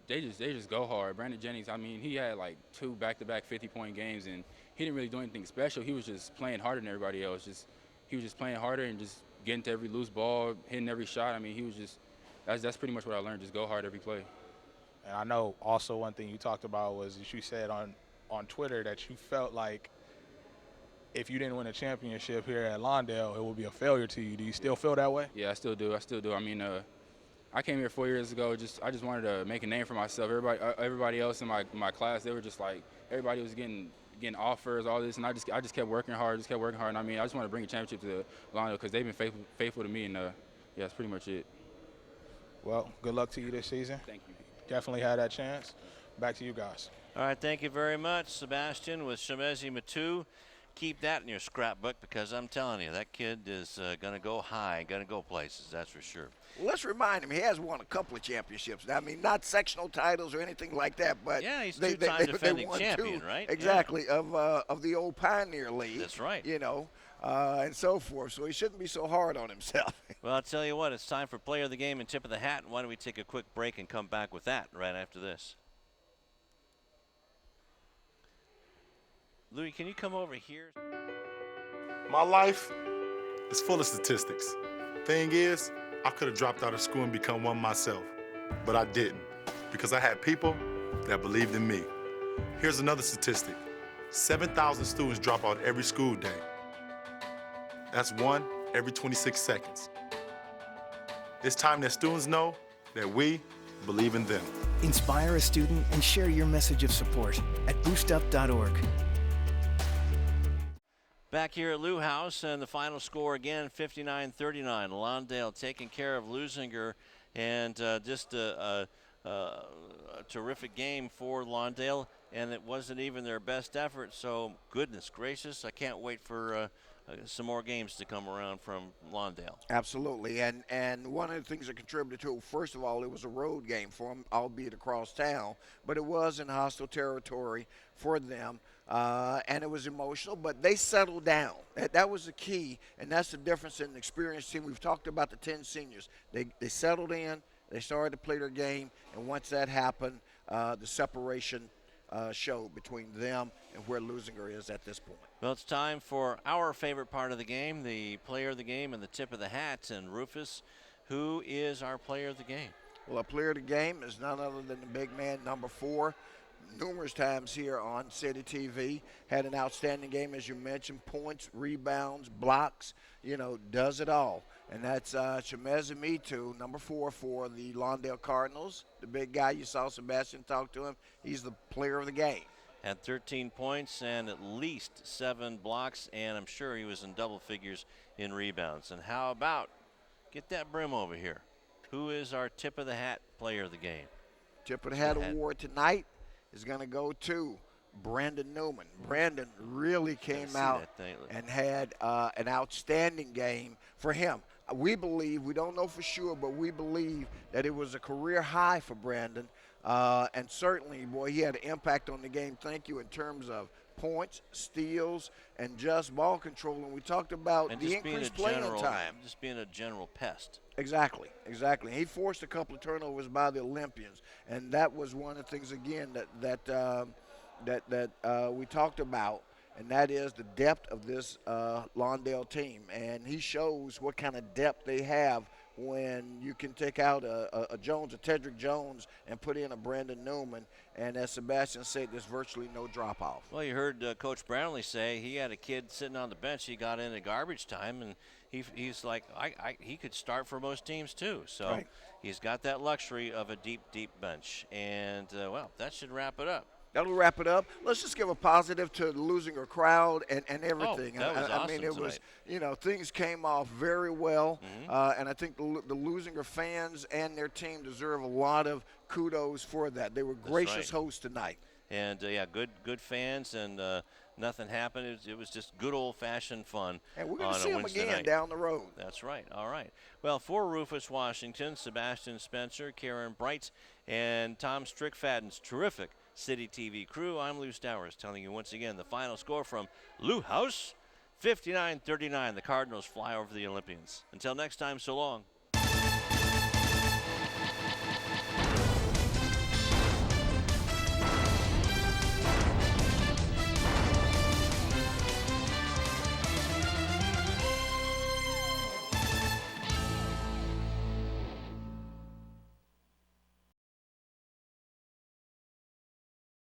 They just go hard. Brandon Jennings, I mean, he had like 2 back-to-back 50-point games, and he didn't really do anything special. He was just playing harder than everybody else. He was just playing harder and just getting to every loose ball, hitting every shot. I mean, he was just that's pretty much what I learned. Just go hard every play. And I know also one thing you talked about was that you said on Twitter that you felt like if you didn't win a championship here at Lawndale, it would be a failure to you. Do you still feel that way? Yeah, I still do. I mean, I came here 4 years ago. I just wanted to make a name for myself. Everybody else in my class, they were just like, everybody was getting offers, all this, and I just kept working hard. And I mean, I just want to bring a championship to Lawndale because they've been faithful to me, and yeah, that's pretty much it. Well, good luck to you this season. Thank you. Definitely had that chance. Back to you guys. All right, thank you very much, Sebastian, with Shemezi Matu. Keep that in your scrapbook because I'm telling you, that kid is going to go high, going to go places, that's for sure. Well, let's remind him, he has won a couple of championships. I mean, not sectional titles or anything like that, but yeah, he's two-time defending won champion, 2, right? Exactly, yeah. of the old Pioneer League. That's right. You know, and so forth. So he shouldn't be so hard on himself. Well, I'll tell you what, it's time for Player of the Game and Tip of the Hat. Why don't we take a quick break and come back with that right after this. Louis, can you come over here? My life is full of statistics. Thing is, I could have dropped out of school and become one myself, but I didn't because I had people that believed in me. Here's another statistic. 7,000 students drop out every school day. That's 1 every 26 seconds. It's time that students know that we believe in them. Inspire a student and share your message of support at boostup.org. Back here at Lou House, and the final score again, 59-39. Lawndale taking care of Leuzinger, and just a terrific game for Lawndale, and it wasn't even their best effort, so goodness gracious, I can't wait for some more games to come around from Lawndale. Absolutely, and one of the things that contributed to it, first of all, it was a road game for them, albeit across town, but it was in hostile territory for them, and it was emotional, but they settled down. That was the key, and that's the difference in the experienced team. We've talked about the 10 seniors. They settled in, they started to play their game, and once that happened, the separation showed between them and where Leuzinger is at this point. Well, it's time for our favorite part of the game, the player of the game and the tip of the hat. And Rufus, who is our player of the game? Well, our player of the game is none other than the big man, number 4. Numerous times here on CityTV. Had an outstanding game, as you mentioned, points, rebounds, blocks, you know, does it all. and that's Chimezimitu, number 4 for the Lawndale Cardinals. The big guy, you saw Sebastian talk to him. He's the player of the game. Had 13 points and at least 7 blocks, and I'm sure he was in double figures in rebounds. And how about, get that brim over here. Who is our tip of the hat player of the game? Tip of the hat award tonight is going to go to Brandon Newman. Brandon really came out and had an outstanding game for him. We believe, we don't know for sure, but we believe that it was a career high for Brandon. And certainly, boy, he had an impact on the game, thank you, in terms of points, steals, and just ball control. And we talked about and the increased playing time. Just being a general pest. Exactly. He forced a couple of turnovers by the Olympians, and that was one of the things, again, that we talked about, and that is the depth of this Lawndale team. And he shows what kind of depth they have when you can take out a Jones, a Tedrick Jones, and put in a Brandon Newman. And as Sebastian said, there's virtually no drop-off. Well, you heard Coach Brownlee say he had a kid sitting on the bench. He got in at garbage time, and he's like, he could start for most teams too. So he's got that luxury of a deep, deep bench. And, well, that should wrap it up. That'll wrap it up. Let's just give a positive to the Leuzinger crowd and everything. Oh, that was awesome I mean, it was, tonight. Things came off very well. And I think the Leuzinger fans and their team deserve a lot of kudos for that. They were gracious hosts tonight. And, yeah, good fans, and nothing happened. It was just good old-fashioned fun. And we're going to see them again night. down the road. That's right. All right. Well, for Rufus Washington, Sebastian Spencer, Karen Bright, and Tom Strickfadden's terrific CityTV crew, I'm Lou Stowers, telling you once again the final score from Lou House, 59-39. The Cardinals fly over the Olympians. Until next time, so long.